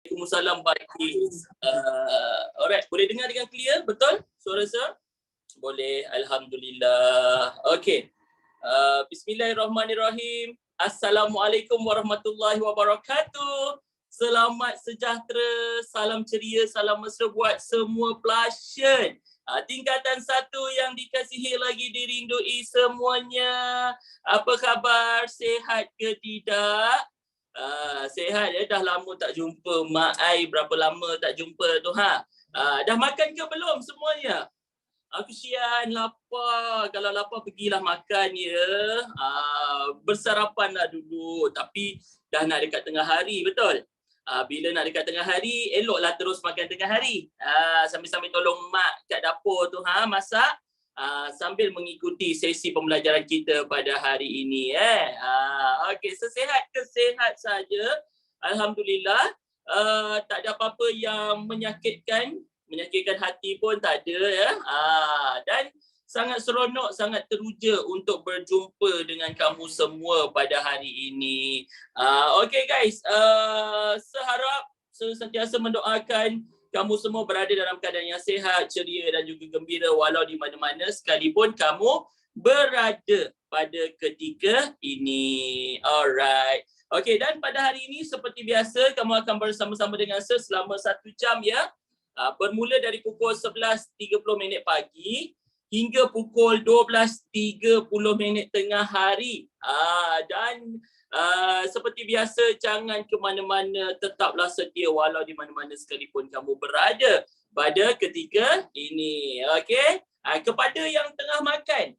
Waalaikumsalam Baikis. Alright, boleh dengar dengan clear? Betul? Suara saya? Boleh, Alhamdulillah. Okey. Bismillahirrahmanirrahim. Assalamualaikum warahmatullahi wabarakatuh. Selamat sejahtera, salam ceria, salam mesra buat semua pasien. Tingkatan 1 yang dikasihi lagi dirindui semuanya. Apa khabar? Sihat ke tidak? Sihat ya, dah lama tak jumpa Mak Ai, berapa lama tak jumpa tu ha. Dah makan ke belum semuanya? Kesian, lapar. Kalau lapar pergilah makan ya. Bersarapanlah dulu, tapi dah nak dekat tengah hari, betul? Bila nak dekat tengah hari, eloklah terus makan tengah hari. Sambil-sambil tolong mak kat dapur tu ha, masak. Sambil mengikuti sesi pembelajaran kita pada hari ini. Okey, sesehat saja. Alhamdulillah. Tak ada apa-apa yang menyakitkan hati pun tak ada ya. Dan sangat seronok, sangat teruja untuk berjumpa dengan kamu semua pada hari ini. Okey guys, seharap sentiasa mendoakan kamu semua berada dalam keadaan yang sihat, ceria dan juga gembira walau di mana-mana sekalipun kamu berada pada ketika ini. Alright. Okey, dan pada hari ini seperti biasa kamu akan bersama-sama dengan saya selama 1 jam ya. Bermula dari pukul 11.30 pagi hingga pukul 12.30 tengah hari. Dan seperti biasa, jangan ke mana-mana, tetaplah setia walau di mana-mana sekalipun kamu berada pada ketika ini. Okey? Kepada yang tengah makan,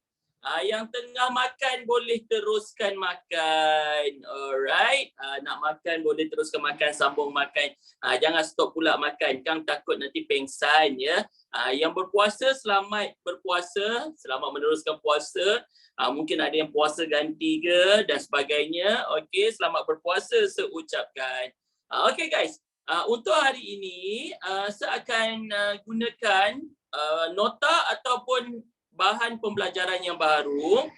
boleh teruskan makan. Alright? Nak makan boleh teruskan makan, sambung makan. Jangan stop pula makan, kan takut nanti pengsan ya. Yang berpuasa, selamat berpuasa, selamat meneruskan puasa. Mungkin ada yang puasa ganti ke dan sebagainya. Okey, selamat berpuasa saya ucapkan. Okey guys, untuk hari ini saya akan gunakan nota ataupun bahan pembelajaran yang baru.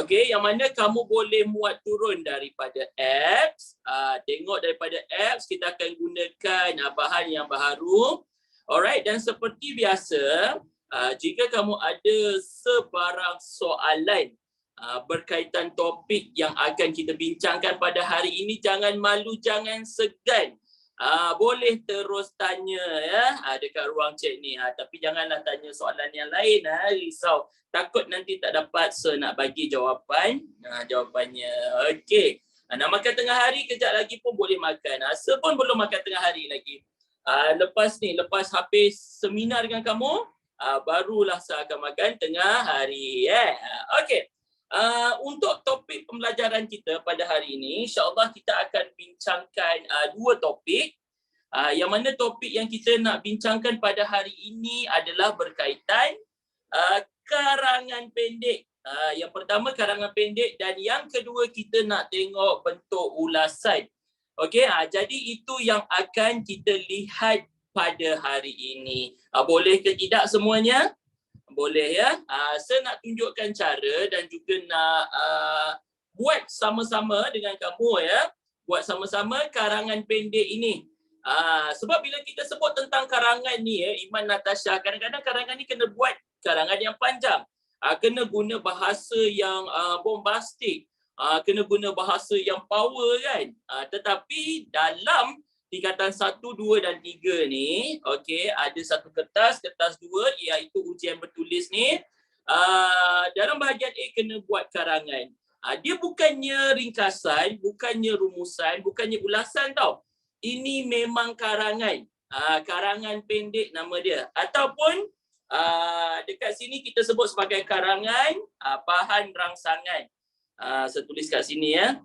Okey, yang mana kamu boleh muat turun daripada apps. Tengok daripada apps, kita akan gunakan bahan yang baru. Alright, dan seperti biasa, jika kamu ada sebarang soalan berkaitan topik yang akan kita bincangkan pada hari ini, jangan malu, jangan segan. Boleh terus tanya ya dekat ruang chat ni. Tapi janganlah tanya soalan yang lain, risau. Takut nanti tak dapat nak bagi jawapannya. Okey. Nak makan tengah hari, kejap lagi pun boleh makan. Pun belum makan tengah hari lagi. Lepas habis seminar dengan kamu, barulah saya akan makan tengah hari. Okey. Untuk topik pembelajaran kita pada hari ini, insya-Allah kita akan bincangkan 2 topik. Yang mana topik yang kita nak bincangkan pada hari ini adalah berkaitan karangan pendek. Yang pertama karangan pendek dan yang kedua kita nak tengok bentuk ulasan. Okey, jadi itu yang akan kita lihat pada hari ini. Boleh ke tidak semuanya? Boleh ya. Saya nak tunjukkan cara dan juga nak buat sama-sama dengan kamu ya. Buat sama-sama karangan pendek ini. Sebab bila kita sebut tentang karangan ni ya, Iman, Natasha, kadang-kadang karangan ni kena buat karangan yang panjang. Kena guna bahasa yang bombastik. Kena guna bahasa yang power kan. Tetapi dalam tingkatan 1, 2 dan 3 ni, okey, ada satu kertas 2 iaitu ujian bertulis ni. Dalam bahagian A kena buat karangan. Dia bukannya ringkasan, bukannya rumusan, bukannya ulasan tau. Ini memang karangan. Karangan pendek nama dia. Ataupun dekat sini kita sebut sebagai karangan bahan rangsangan. Saya tulis kat sini ya.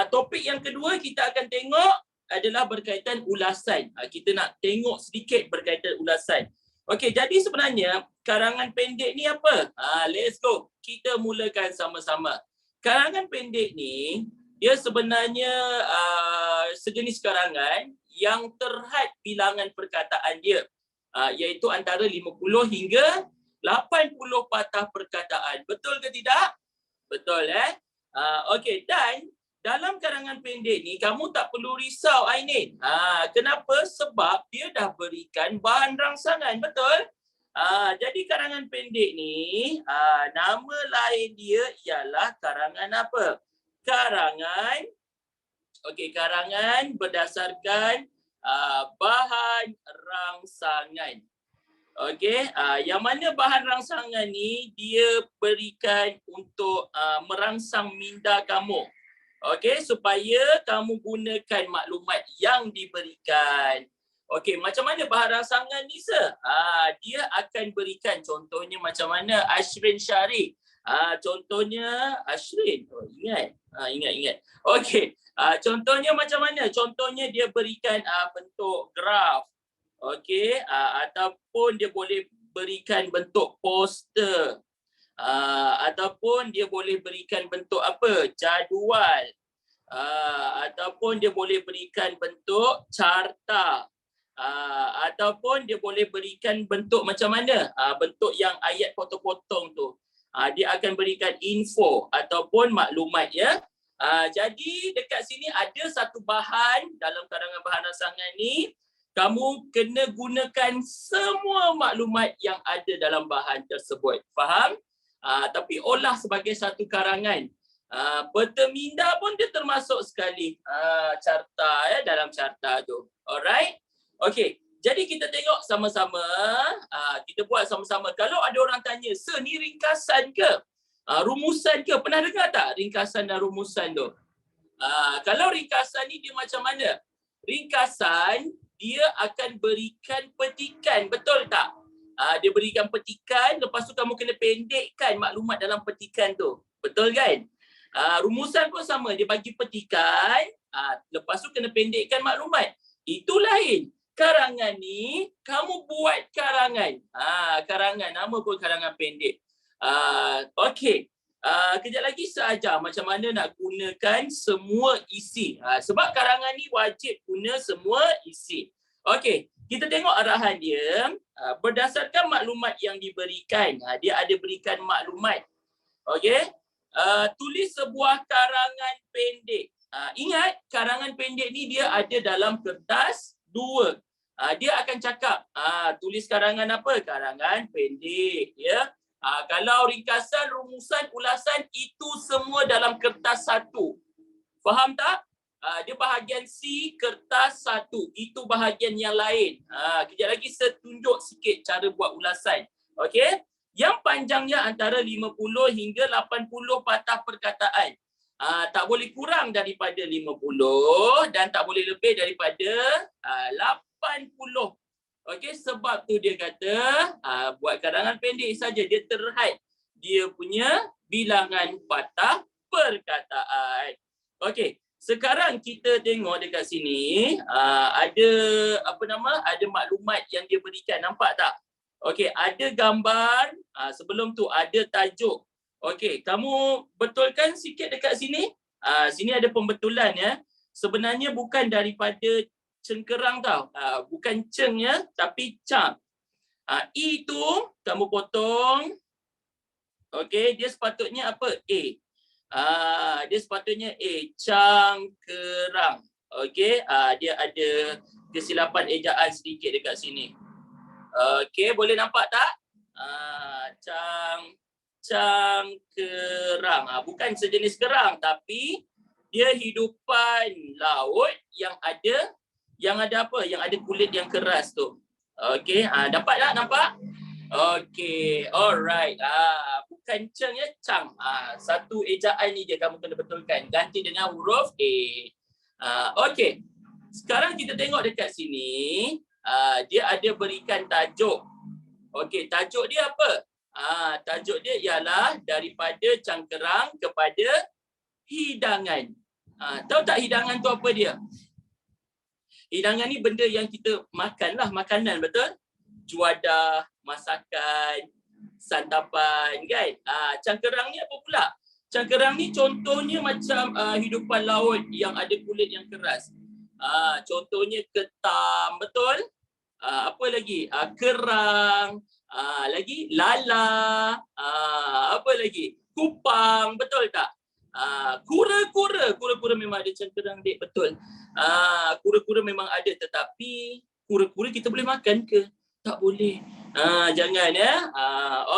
Topik yang kedua kita akan tengok adalah berkaitan ulasan. Kita nak tengok sedikit berkaitan ulasan. Okey, jadi sebenarnya karangan pendek ni apa? Let's go. Kita mulakan sama-sama. Karangan pendek ni dia sebenarnya sejenis karangan yang terhad bilangan perkataan dia. Iaitu antara 50 hingga 80 patah perkataan. Betul ke tidak? Betul Okey, dan dalam karangan pendek ni kamu tak perlu risau Ainin. Kenapa? Sebab dia dah berikan bahan rangsangan, betul? Jadi karangan pendek ni nama lain dia ialah karangan apa? Karangan berdasarkan bahan rangsangan. Okey, yang mana bahan rangsangan ni dia berikan untuk merangsang minda kamu. Okey, supaya kamu gunakan maklumat yang diberikan. Okey, macam mana bahan rangsangan ni, Sir? Dia akan berikan contohnya macam mana Ashrin Syarif. Contohnya Ashrin. Oh, ingat. Ingat. Okey, contohnya macam mana? Contohnya dia berikan bentuk graf. Okey, ataupun dia boleh berikan bentuk poster. Ataupun dia boleh berikan bentuk apa? Jadual. Ataupun dia boleh berikan bentuk carta. Ataupun dia boleh berikan bentuk macam mana? Bentuk yang ayat potong-potong tu. Dia akan berikan info ataupun maklumat, ya. Jadi dekat sini ada satu bahan dalam karangan bahan rangsangan ni. Kamu kena gunakan semua maklumat yang ada dalam bahan tersebut. Faham? Tapi olah sebagai satu karangan. Peta minda pun dia termasuk sekali carta, ya, dalam carta tu. Alright? Okey. Jadi kita tengok sama-sama. Kita buat sama-sama. Kalau ada orang tanya, "Sir, ni ringkasan ke? Rumusan ke?" Pernah dengar tak ringkasan dan rumusan tu? Kalau ringkasan ni dia macam mana? Ringkasan dia akan berikan petikan, betul tak? Dia berikan petikan, lepas tu kamu kena pendekkan maklumat dalam petikan tu. Betul kan? Rumusan pun sama, dia bagi petikan, lepas tu kena pendekkan maklumat. Itu lain. Karangan ni, kamu buat karangan. Karangan, nama pun karangan pendek. Okey. Kejap lagi saya ajar macam mana nak gunakan semua isi. Sebab karangan ni wajib guna semua isi. Okey, kita tengok arahan dia. Berdasarkan maklumat yang diberikan. Dia ada berikan maklumat. Okey, tulis sebuah karangan pendek. Ingat, karangan pendek ni dia ada dalam kertas 2. Dia akan cakap, tulis karangan apa? Karangan pendek, ya. Kalau ringkasan, rumusan, ulasan, itu semua dalam kertas 1. Faham tak? Dia bahagian C, kertas 1. Itu bahagian yang lain. Kejap lagi saya tunjuk sikit cara buat ulasan. Okey? Yang panjangnya antara 50 hingga 80 patah perkataan. Tak boleh kurang daripada 50 dan tak boleh lebih daripada 80. Okey, sebab tu dia kata buat karangan pendek saja, dia terhad dia punya bilangan patah perkataan. Okey, sekarang kita tengok dekat sini ada ada maklumat yang dia berikan, nampak tak? Okey, ada gambar, sebelum tu ada tajuk. Okey, kamu betulkan sikit dekat sini. Sini ada pembetulan, ya. Sebenarnya bukan daripada cengkerang tau. Bukan ceng, ya, tapi cang. I tu kamu potong. Okey, dia sepatutnya apa? A. Dia sepatutnya A, cangkerang. Okey, dia ada kesilapan ejaan sedikit dekat sini. Okey, boleh nampak tak? Cangkerang. Bukan sejenis kerang, tapi dia hidupan laut yang ada apa? Yang ada kulit yang keras tu. Okey, dapat tak nampak? Okey, alright. Bukan ceng, ya, cang. Satu ejaan ni je kamu kena betulkan. Ganti dengan huruf A. Okey. Sekarang kita tengok dekat sini. Dia ada berikan tajuk. Okey, tajuk dia apa? Tajuk dia ialah daripada cangkerang kepada hidangan. Tahu tak hidangan tu apa dia? Hidangan ni benda yang kita makan lah, makanan, betul? Juadah, masakan, santapan, kan? Cangkerang ni apa pula? Cangkerang ni contohnya macam hidupan laut yang ada kulit yang keras. Contohnya ketam, betul? Apa lagi? Kerang, lagi lala, apa lagi? Kupang, betul tak? Kura-kura memang ada cangkerang, dek, betul. Kura-kura memang ada, tetapi kura-kura kita boleh makan ke? Tak boleh. Jangan ya.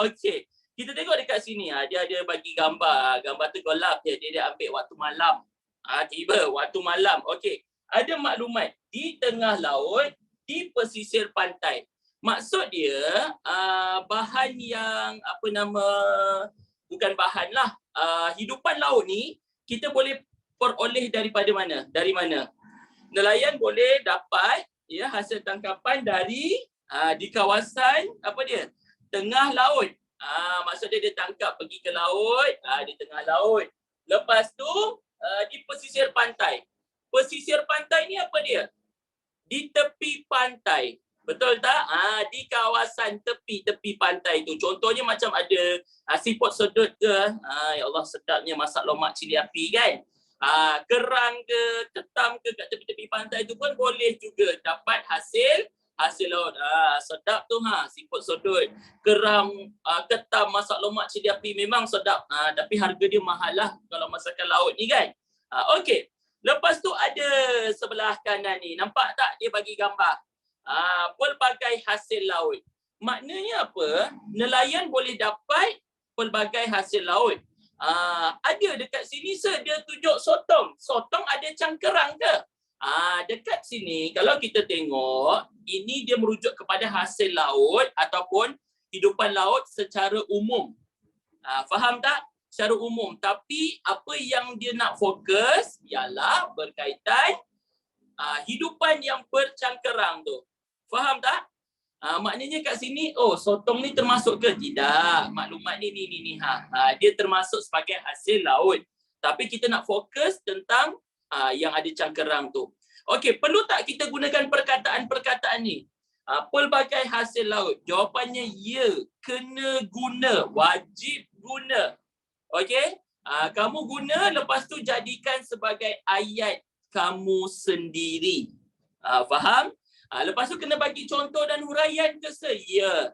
Okey. Kita tengok dekat sini, dia ada bagi gambar. Gambar tu gelap je. Dia ambil waktu malam. Tiba waktu malam. Okey. Ada maklumat di tengah laut, di pesisir pantai. Maksud dia bahan yang bukan bahan lah. Hidupan laut ni kita boleh peroleh daripada mana? Dari mana? Nelayan boleh dapat hasil tangkapan dari di kawasan tengah laut. Maksud dia tangkap pergi ke laut, di tengah laut. Lepas tu di pesisir pantai. Pesisir pantai ni apa dia? Di tepi pantai. Betul tak? Di kawasan tepi pantai tu. Contohnya macam ada siput sedut ke. Ya Allah, sedapnya masak lomak cili api kan. Kerang ke, ketam ke kat tepi-tepi pantai tu pun boleh juga dapat hasil laut. Sedap tu siput sedut. Kerang, ketam masak lomak cili api memang sedap. Tapi harga dia mahal lah kalau masakan laut ni kan. Okey. Lepas tu ada sebelah kanan ni. Nampak tak dia bagi gambar? Pelbagai hasil laut. Maknanya apa? Nelayan boleh dapat pelbagai hasil laut. Ada dekat sini dia tunjuk sotong. Sotong ada cangkerang ke? Dekat sini kalau kita tengok, ini dia merujuk kepada hasil laut ataupun hidupan laut secara umum. Faham tak? Secara umum. Tapi apa yang dia nak fokus ialah berkaitan hidupan yang bercangkerang tu. Faham tak? Maknanya kat sini, sotong ni termasuk ke? Tidak. Maklumat ni. Dia termasuk sebagai hasil laut. Tapi kita nak fokus tentang yang ada cangkerang tu. Okey, perlu tak kita gunakan perkataan-perkataan ni? Pelbagai hasil laut. Jawapannya ya. Kena guna. Wajib guna. Okey? Kamu guna, lepas tu jadikan sebagai ayat kamu sendiri. Faham? Lepas tu kena bagi contoh dan huraian ke se? Ya.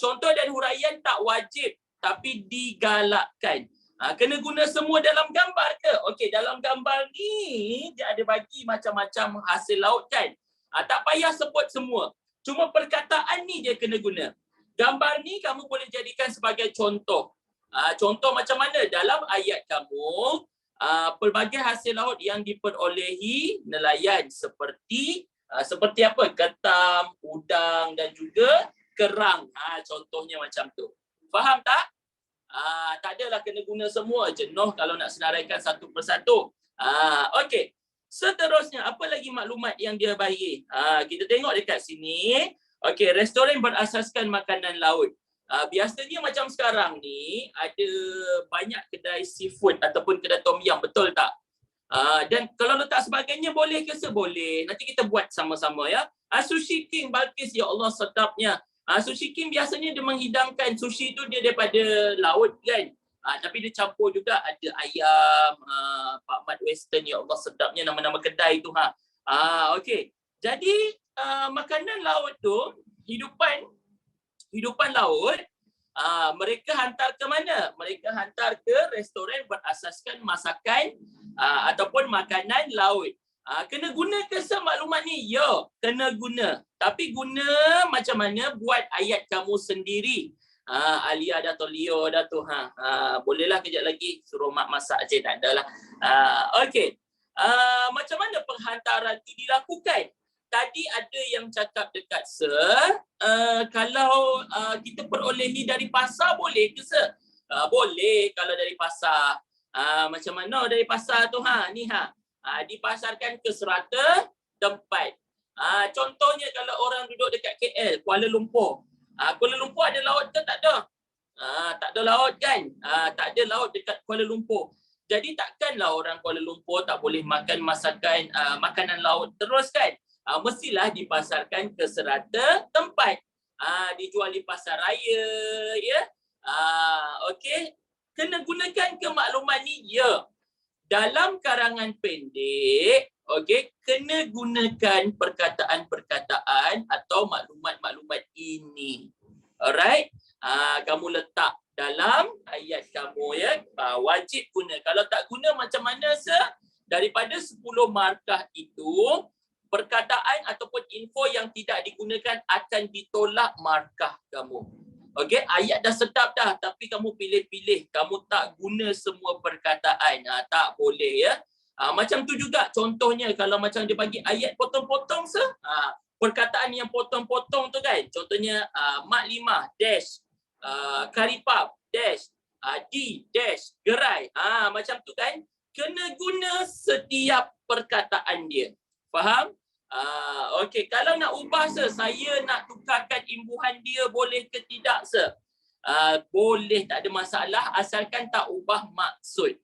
Contoh dan huraian tak wajib, tapi digalakkan. Kena guna semua dalam gambar ke? Okey, dalam gambar ni dia ada bagi macam-macam hasil laut kan? Tak payah sebut semua. Cuma perkataan ni dia kena guna. Gambar ni kamu boleh jadikan sebagai contoh. Contoh macam mana? Dalam ayat kamu, pelbagai hasil laut yang diperolehi nelayan seperti apa? Ketam, udang dan juga kerang. Contohnya macam tu. Faham tak? Tak adalah kena guna semua. Jenuh kalau nak senaraikan satu persatu. Okey. Seterusnya, apa lagi maklumat yang dia bagi? Kita tengok dekat sini. Okey, restoran berasaskan makanan laut. Biasanya macam sekarang ni ada banyak kedai seafood ataupun kedai tom yum, betul tak? Dan kalau letak sebagainya boleh ke? Boleh. Nanti kita buat sama-sama ya. Sushi King, Balkis, ya Allah sedapnya. Sushi King biasanya dia menghidangkan sushi tu dia daripada laut kan. Tapi dia campur juga ada ayam, Pak Mat Western, ya Allah sedapnya nama-nama kedai tu okey. Jadi makanan laut tu, hidupan laut, mereka hantar ke mana? Mereka hantar ke restoran berasaskan masakan ataupun makanan laut. Kena guna ke maklumat ni? Ya, kena guna. Tapi guna macam mana? Buat ayat kamu sendiri. Alia dah tu, Leo dah tu. Bolehlah kejap lagi suruh mak masak je, tak adalah. Okey. Macam mana penghantaran tu dilakukan? Tadi ada yang cakap dekat kalau kita perolehi dari pasar boleh ke boleh kalau dari pasar. Macam mana dari pasar tu dipasarkan ke serata tempat. Contohnya kalau orang duduk dekat KL, Kuala Lumpur. Kuala Lumpur ada laut ke? Tak ada. Tak ada laut kan? Tak ada laut dekat Kuala Lumpur. Jadi takkanlah orang Kuala Lumpur tak boleh makan makanan laut terus kan? Mestilah dipasarkan ke serata tempat. Dijual di pasar raya, ya. Okey. Kena gunakan ke maklumat ni? Ya. Dalam karangan pendek, okey, kena gunakan perkataan-perkataan atau maklumat-maklumat ini. Alright? Kamu letak dalam ayat kamu ya. Wajib guna. Kalau tak macam mana daripada 10 markah itu, perkataan ataupun info yang tidak digunakan akan ditolak markah kamu. Okey, ayat dah sedap dah tapi kamu pilih-pilih, kamu tak guna semua perkataan. Tak boleh ya. Macam tu juga contohnya kalau macam dia bagi ayat potong-potong perkataan yang potong-potong tu kan. Contohnya mak limah dash, karipap dash, di dash, gerai. Macam tu kan. Kena guna setiap perkataan dia. Faham? Okey, kalau nak ubah saya nak tukarkan imbuhan dia boleh ke tidak boleh, tak ada masalah asalkan tak ubah maksud.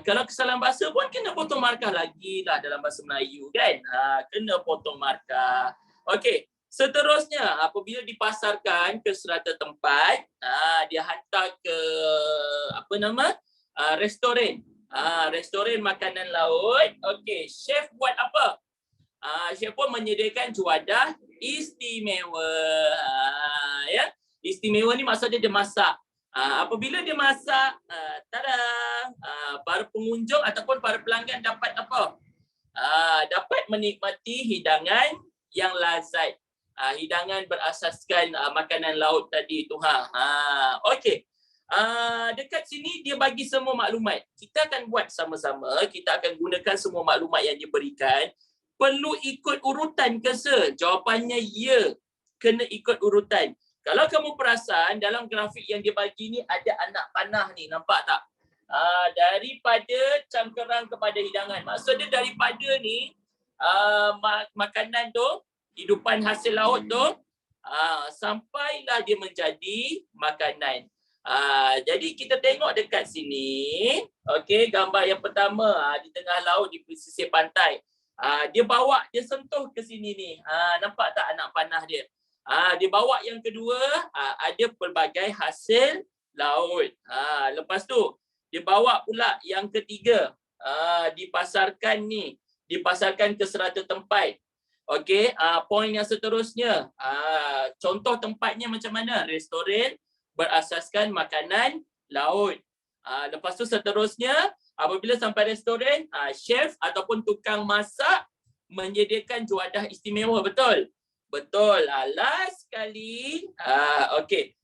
Kalau kesalahan bahasa pun kena potong markah lagi lah dalam bahasa Melayu kan. Kena potong markah. Okey, seterusnya apabila dipasarkan ke serata tempat, dia hantar ke restoran. Restoran makanan laut. Okey, chef buat apa? Chef pun menyediakan juadah istimewa. Ya, istimewa ni maksudnya dia masak. Apabila dia masak, para pengunjung ataupun para pelanggan dapat apa? Dapat menikmati hidangan yang lazat. Hidangan berasaskan makanan laut tadi tu. Okey. Dekat sini dia bagi semua maklumat. Kita akan buat sama-sama. Kita akan gunakan semua maklumat yang diberikan. Perlu ikut urutan ke Jawapannya ya. Kena ikut urutan. Kalau kamu perasan dalam grafik yang dia bagi ni ada anak panah ni. Nampak tak? Daripada cangkerang kepada hidangan. Maksudnya daripada ni makanan tu, hidupan hasil laut tu, sampailah dia menjadi makanan. Jadi kita tengok dekat sini. Okey, gambar yang pertama di tengah laut di pesisir pantai. Dia bawa, dia sentuh ke sini ni. Nampak tak anak panah dia? Dia bawa yang kedua, ada pelbagai hasil laut. Lepas tu, dia bawa pula yang ketiga. Dipasarkan ke serata tempat. Okey, poin yang seterusnya. Contoh tempatnya macam mana? Restoran berasaskan makanan laut. Lepas tu seterusnya, apabila sampai restoran, chef ataupun tukang masak menyediakan juadah istimewa, betul? Betul. Last sekali, okey.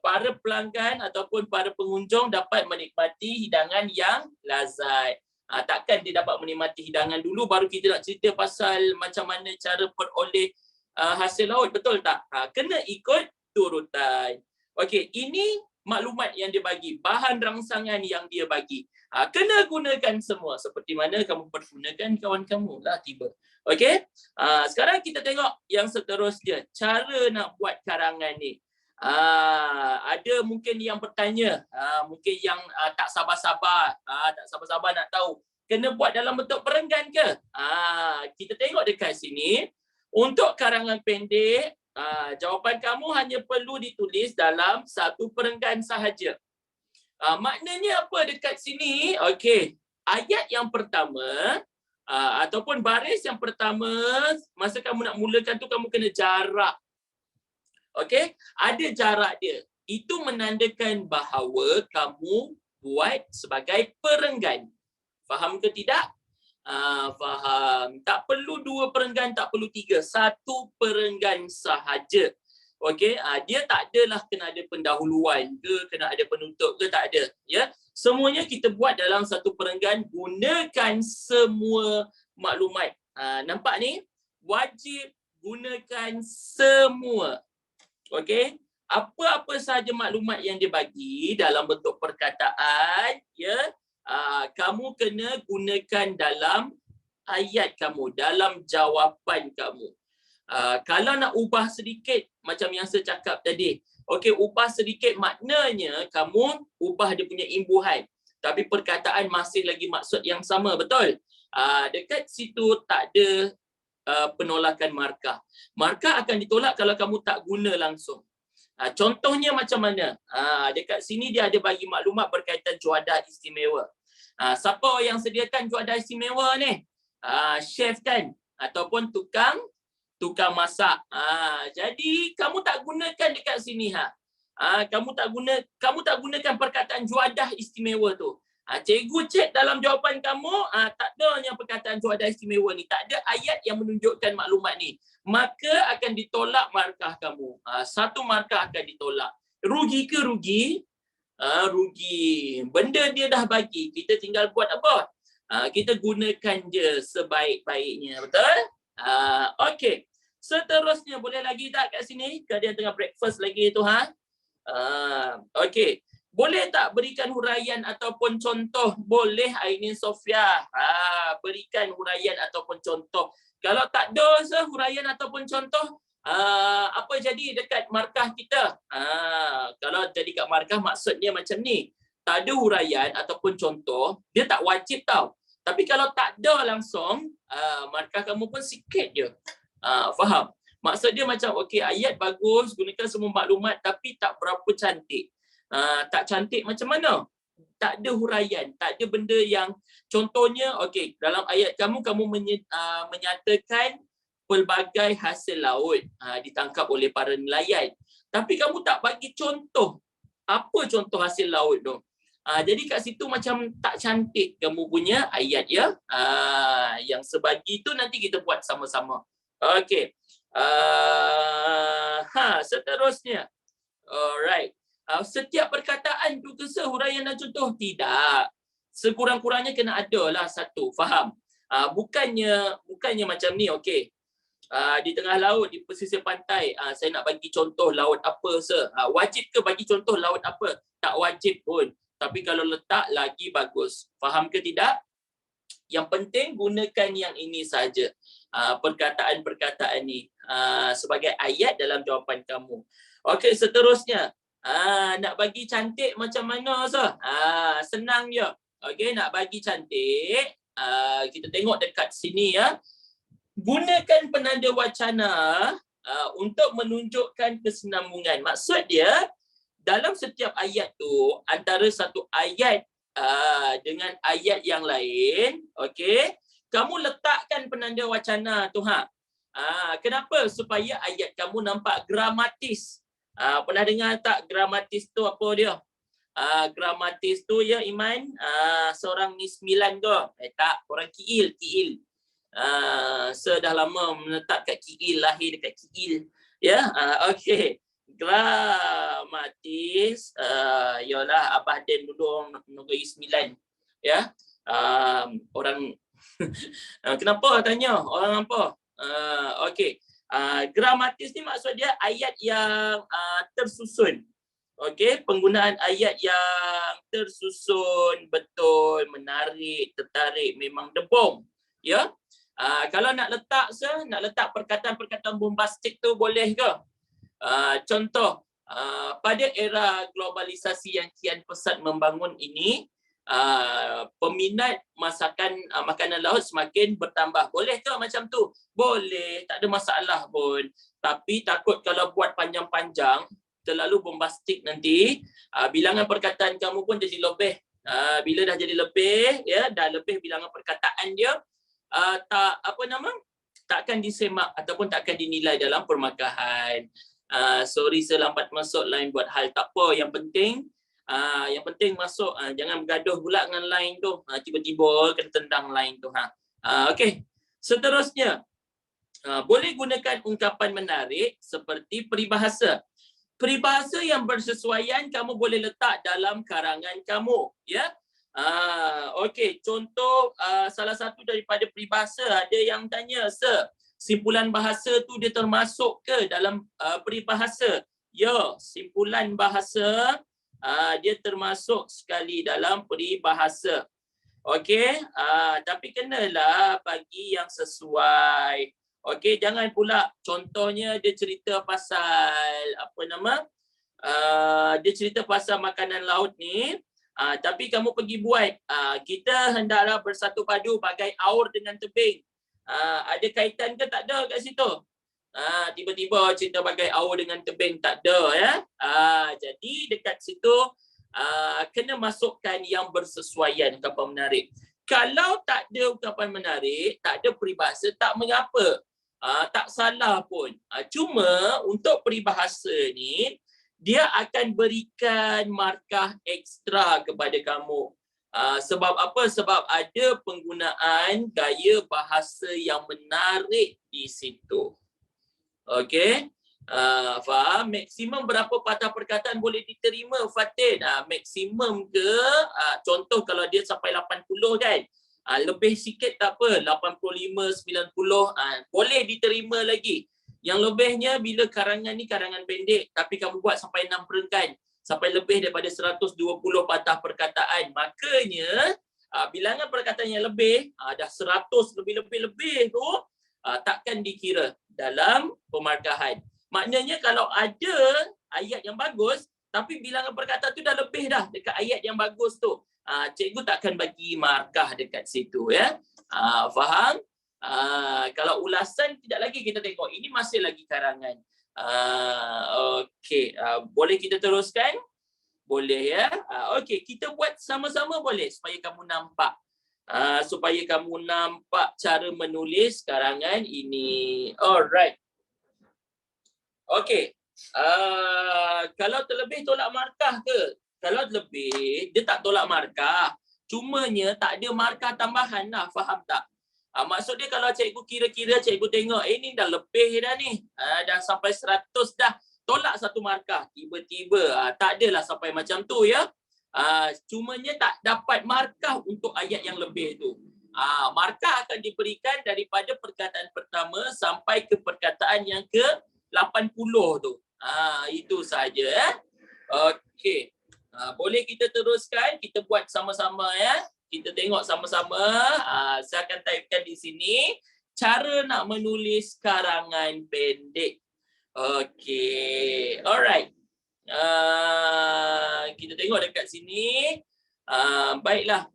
Para pelanggan ataupun para pengunjung dapat menikmati hidangan yang lazat. Takkan dia dapat menikmati hidangan dulu baru kita nak cerita pasal macam mana cara peroleh hasil laut, betul tak? Kena ikut turutan. Okey, ini maklumat yang dia bagi, bahan rangsangan yang dia bagi. Kena gunakan semua seperti mana kamu pergunakan kawan kamu lah tiba. Okey? Sekarang kita tengok yang seterusnya, cara nak buat karangan ni. Ada mungkin yang bertanya, mungkin yang tak sabar-sabar nak tahu, kena buat dalam bentuk perenggan ke? Kita tengok dekat sini, untuk karangan pendek, jawapan kamu hanya perlu ditulis dalam satu perenggan sahaja. Maknanya apa dekat sini? Okey, ayat yang pertama ataupun baris yang pertama, masa kamu nak mulakan tu kamu kena jarak. Okey, ada jarak dia. Itu menandakan bahawa kamu buat sebagai perenggan. Faham ke tidak? Faham. Tak perlu 2 perenggan, tak perlu 3. 1 perenggan sahaja. Okey, dia tak adalah kena ada pendahuluan ke, kena ada penutup ke, tak ada. Ya, semuanya kita buat dalam satu perenggan, gunakan semua maklumat. Nampak ni? Wajib gunakan semua. Okey, apa-apa sahaja maklumat yang dia bagi dalam bentuk perkataan, ya, kamu kena gunakan dalam ayat kamu, dalam jawapan kamu. Kalau nak ubah sedikit macam yang saya cakap tadi, okey, ubah sedikit maknanya kamu ubah dia punya imbuhan, tapi perkataan masih lagi maksud yang sama, betul? Dekat situ tak ada penolakan markah. Markah akan ditolak kalau kamu tak guna langsung. Contohnya macam mana? Dekat sini dia ada bagi maklumat berkaitan juadah istimewa. Siapa yang sediakan juadah istimewa ni? Chef kan? Ataupun tukang masak. Jadi kamu tak gunakan dekat sini kamu tak gunakan perkataan juadah istimewa tu. Cikgu cek dalam jawapan kamu, tak ada yang perkataan cuaca istimewa ni. Tak ada ayat yang menunjukkan maklumat ni. Maka akan ditolak markah kamu. 1 markah akan ditolak. Rugi ke rugi? Rugi. Benda dia dah bagi. Kita tinggal buat apa? Kita gunakan je sebaik-baiknya. Betul? Okey. Seterusnya, boleh lagi tak kat sini? Kalian tengah breakfast lagi tu, okey. Boleh tak berikan huraian ataupun contoh? Boleh, Ainin Sofia. Berikan huraian ataupun contoh. Kalau tak ada huraian ataupun contoh, apa jadi dekat markah kita? Kalau jadi kat markah, maksudnya macam ni. Tak ada huraian ataupun contoh, dia tak wajib tau. Tapi kalau tak ada langsung, markah kamu pun sikit je. Faham? Maksud dia macam, okey, ayat bagus, gunakan semua maklumat tapi tak berapa cantik. Tak cantik macam mana? Tak ada huraian, tak ada benda yang contohnya, okey, dalam ayat kamu menyatakan pelbagai hasil laut ditangkap oleh para nelayan. Tapi kamu tak bagi contoh. Apa contoh hasil laut tu? Jadi kat situ macam tak cantik kamu punya ayat ya. Yang sebagi tu nanti kita buat sama-sama. Okey. Seterusnya. Alright. Setiap perkataan tu ke huraian dan contoh? Tidak. Sekurang-kurangnya kena ada lah satu. Faham? Bukannya macam ni, okey. Di tengah laut, di pesisir pantai, saya nak bagi contoh laut apa wajib ke bagi contoh laut apa? Tak wajib pun. Tapi kalau letak lagi bagus. Faham ke tidak? Yang penting gunakan yang ini saja. Perkataan-perkataan ni sebagai ayat dalam jawapan kamu. Okey, seterusnya. Nak bagi cantik macam mana senang je. Okey, nak bagi cantik, kita tengok dekat sini ya. Gunakan penanda wacana untuk menunjukkan kesinambungan. Maksud dia, dalam setiap ayat tu, antara satu ayat dengan ayat yang lain, okey, kamu letakkan penanda wacana tu kenapa? Supaya ayat kamu nampak gramatis. Pernah dengar tak gramatis tu apa dia? Gramatis tu ya Iman, seorang ni 9 ke? Tak, orang Kiil. Dah lama menetap kat Kiil, lahir dekat Kiil. Ya, okey. Gramatis, yalah Abah Den dulu Negeri 9. Ya. Orang kenapa tanya? Orang apa? Okey. Gramatis ni maksud dia ayat yang tersusun. Okey, penggunaan ayat yang tersusun, betul, menarik, tertarik, memang debong. Ya. Kalau nak letak perkataan-perkataan bombastik tu boleh ke? Contoh, pada era globalisasi yang kian pesat membangun ini, peminat makanan laut semakin bertambah. Boleh ke macam tu? Boleh, tak ada masalah pun. Tapi takut kalau buat panjang-panjang, terlalu bombastik nanti, bilangan perkataan kamu pun jadi lebih. Bila dah jadi lebih, ya, dah lebih bilangan perkataan dia, takkan disemak ataupun takkan dinilai dalam permakahan. Sorry selambat masuk line buat hal, tak apa. Yang penting masuk, jangan bergaduh pula dengan line tu. Tiba-tiba kena tendang line tu. Okey. Seterusnya, boleh gunakan ungkapan menarik seperti peribahasa. Peribahasa yang bersesuaian kamu boleh letak dalam karangan kamu, ya. Okey, contoh salah satu daripada peribahasa, ada yang tanya, simpulan bahasa tu dia termasuk ke dalam peribahasa? Ya, simpulan bahasa dia termasuk sekali dalam peribahasa. Okey, tapi kenalah bagi yang sesuai. Okey, jangan pula contohnya dia cerita pasal dia cerita pasal makanan laut ni, tapi kamu pergi buat, kita hendaklah bersatu padu bagai aur dengan tebing. Ada kaitan ke? Tak ada kat situ. Tiba-tiba cerita bagai aur dengan tebing, tak ada ya. Jadi dekat situ kena masukkan yang bersesuaian, ungkapan menarik. Kalau tak ada ungkapan menarik, tak ada peribahasa, tak mengapa. Tak salah pun. Cuma untuk peribahasa ni, dia akan berikan markah ekstra kepada kamu. Sebab apa? Sebab ada penggunaan gaya bahasa yang menarik di situ. Okey. Faham? Maksimum berapa patah perkataan boleh diterima, Fatin? Maksimum ke, contoh kalau dia sampai 80 kan, lebih sikit tak apa, 85, 90, boleh diterima lagi. Yang lebihnya bila karangan ni karangan pendek tapi kamu buat sampai 6 rengkan, sampai lebih daripada 120 patah perkataan, makanya bilangan perkataan yang lebih, dah 100 lebih-lebih tu, takkan dikira dalam pemarkahan. Maknanya kalau ada ayat yang bagus tapi bilangan perkataan tu dah lebih dah dekat ayat yang bagus tu, cikgu takkan bagi markah dekat situ ya. Faham? Kalau ulasan tidak lagi kita tengok, ini masih lagi karangan. Okey, boleh kita teruskan? Boleh ya. Okey, kita buat sama-sama boleh supaya kamu nampak. Supaya kamu nampak cara menulis karangan ini. Alright. Okey. Kalau terlebih tolak markah ke? Kalau lebih, dia tak tolak markah. Cumanya tak ada markah tambahan lah. Faham tak? Maksud dia kalau cikgu kira-kira, cikgu tengok, ni dah lebih dah ni. Dah sampai 100 dah. Tolak satu markah. Tiba-tiba. Tak adalah sampai macam tu ya. Cumanya tak dapat markah untuk ayat yang lebih tu. Markah akan diberikan daripada perkataan pertama sampai ke perkataan yang ke 80 tu. Itu saja Okey. Boleh kita teruskan, kita buat sama-sama ya. Kita tengok sama-sama. Saya akan typekan di sini cara nak menulis karangan pendek. Okey. Alright. Kita tengok dekat sini. Baiklah.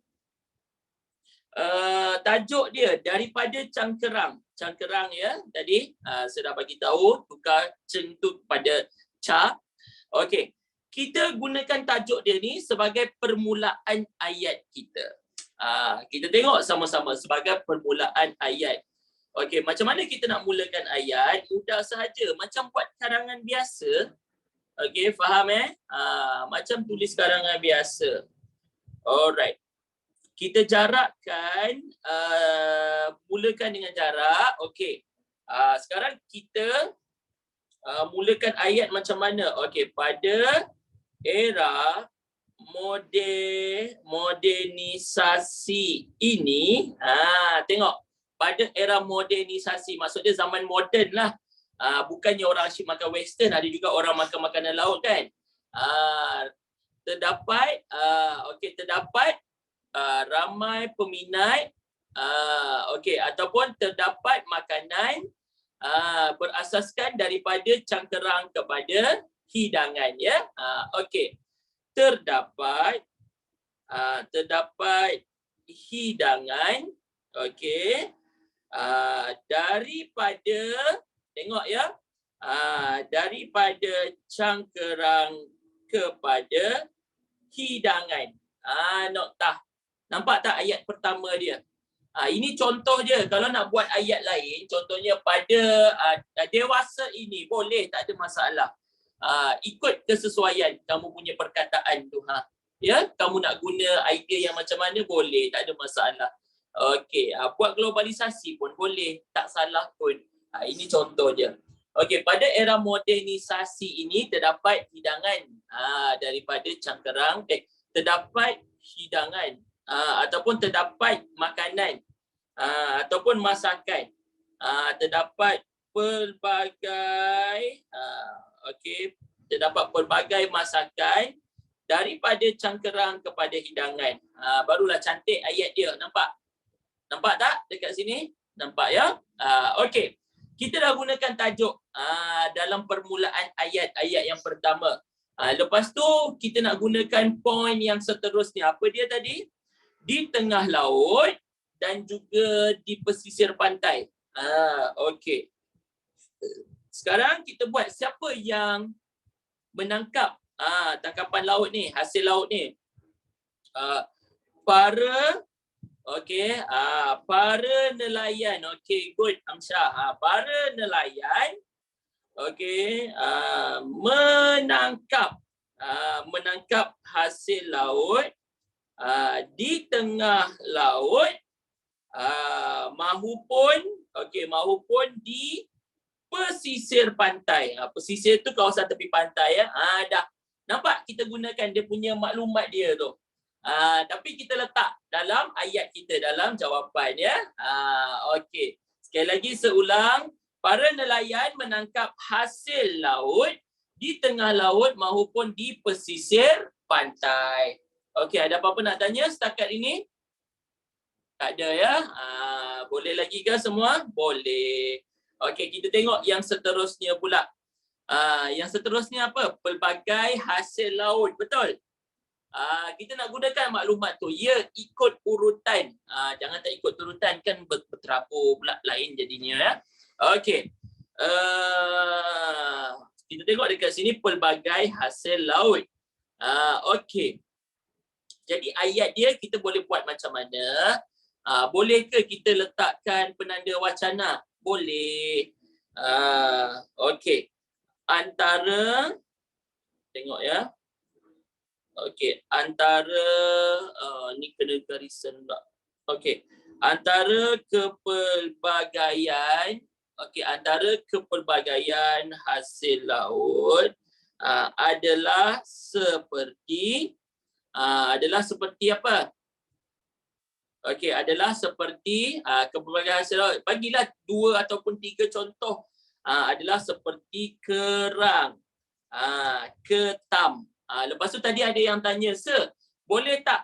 Tajuk dia daripada cangkerang. Cangkerang ya. Tadi saya dah bagi tahu tukar ceng tu pada ca. Okey. Kita gunakan tajuk dia ni sebagai permulaan ayat kita. Kita tengok sama-sama sebagai permulaan ayat. Okey, macam mana kita nak mulakan ayat? Mudah sahaja, macam buat karangan biasa. Okey, faham macam tulis karangan biasa. Alright. Kita jarakkan, mulakan dengan jarak. Okey. Sekarang kita mulakan ayat macam mana? Okey, pada era modernisasi ini, tengok. Pada era modernisasi, maksudnya zaman moden lah. Bukannya orang asyik makan western, ada juga orang makan makanan laut kan. Terdapat ramai peminat ataupun terdapat makanan berasaskan daripada cangkerang kepada hidangan ya. Terdapat hidangan daripada, tengok ya, daripada cangkerang kepada hidangan. Noktah. Nampak tak ayat pertama dia? Ini contoh je. Kalau nak buat ayat lain, contohnya pada dewasa ini, boleh, tak ada masalah. Ikut kesesuaian kamu punya perkataan tu. Ya, kamu nak guna idea yang macam mana, boleh, tak ada masalah. Okey, buat globalisasi pun boleh, tak salah pun. Ini contoh je. Okey, pada era modernisasi ini terdapat hidangan daripada cangkerang, terdapat hidangan ataupun terdapat makanan ataupun masakan, terdapat pelbagai terdapat pelbagai masakan daripada cangkerang kepada hidangan. Barulah cantik ayat dia, nampak? Nampak tak dekat sini? Nampak ya? Okey. Kita dah gunakan tajuk dalam permulaan ayat-ayat yang pertama. Lepas tu kita nak gunakan poin yang seterusnya. Apa dia tadi? Di tengah laut dan juga di pesisir pantai. Okey. Sekarang kita buat siapa yang menangkap tangkapan laut ni, hasil laut ni. Para para nelayan. Okey, good Amsyah. Para nelayan menangkap hasil laut Di tengah laut mahupun di pesisir pantai. Pesisir tu kawasan tepi pantai ya. Dah nampak kita gunakan dia punya maklumat dia tu. Tapi kita letak dalam ayat kita dalam jawapan ya. Okey. Sekali lagi seulang, para nelayan menangkap hasil laut di tengah laut maupun di pesisir pantai. Okey, ada apa-apa nak tanya setakat ini? Tak ada ya? Boleh lagi ke semua? Boleh. Okey, kita tengok yang seterusnya pula. Yang seterusnya apa? Pelbagai hasil laut. Betul? Kita nak gunakan maklumat tu. Ya, ikut urutan. Jangan tak ikut urutan, kan berterabur pula lain jadinya ya. Okey. Kita tengok dekat sini pelbagai hasil laut. Okey. Jadi ayat dia kita boleh buat macam mana? Boleh ke kita letakkan penanda wacana? Boleh. Okey. Antara, tengok ya. Okey, antara ni kena garisan pula. Okey. Antara kepelbagaian hasil laut adalah seperti apa? Okey, adalah seperti kepelbagaian hasil laut. Bagilah 2 ataupun 3 contoh. Adalah seperti kerang, ketam. Lepas tu tadi ada yang tanya, "Sir, boleh tak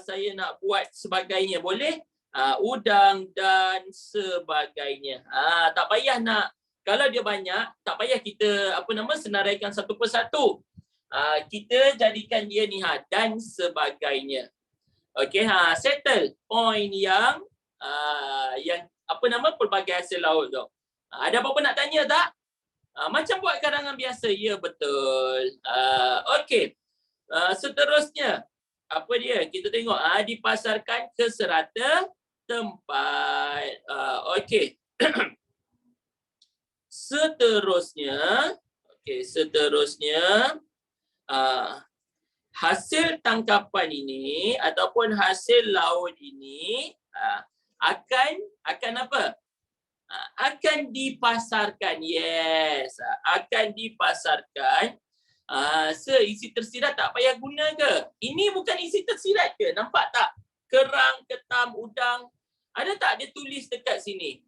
saya nak buat sebagainya?" Boleh? Udang dan sebagainya. Tak payah nak, kalau dia banyak, tak payah kita senaraikan satu persatu. Kita jadikan dia ni dan sebagainya. Okey, settle point yang pelbagai hasil laut tu. Ada apa-apa nak tanya tak? Macam buat karangan biasa. Ya, betul. Okey. Seterusnya, apa dia? Kita tengok dipasarkan ke serata tempat. Okey. Seterusnya, hasil tangkapan ini ataupun hasil laut ini akan apa? Akan dipasarkan. Yes, akan dipasarkan. Isi tersirat tak payah guna ke? Ini bukan isi tersirat ke? Nampak tak? Kerang, ketam, udang. Ada tak dia tulis dekat sini?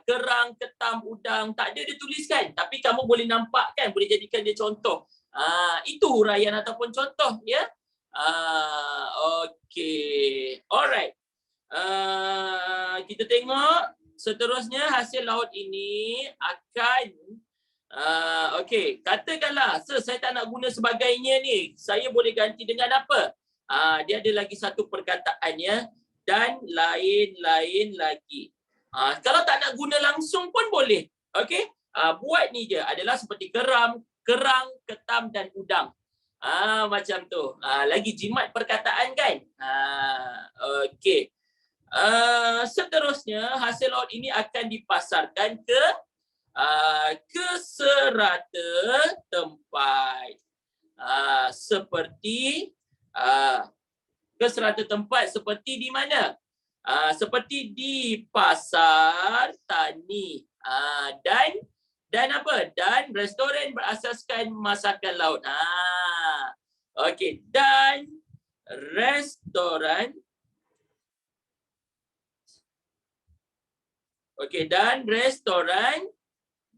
Kerang, ketam, udang. Tak ada dia tuliskan. Tapi kamu boleh nampak kan? Boleh jadikan dia contoh. Itu huraian ataupun contoh ya. Okey. Alright. Kita tengok seterusnya hasil laut ini akan okey, katakanlah saya tak nak guna sebagainya ni. Saya boleh ganti dengan apa? Dia ada lagi satu perkataan ya, dan lain-lain lagi. Kalau tak nak guna langsung pun boleh. Okey? Buat ni je adalah seperti kerang, ketam dan udang. Macam tu. Lagi jimat perkataan kan? Okey. Seterusnya hasil laut ini akan dipasarkan ke serata tempat. Seperti ke serata tempat seperti di mana? Seperti di pasar tani. Dan apa? Dan restoran berasaskan masakan laut. Okey, dan restoran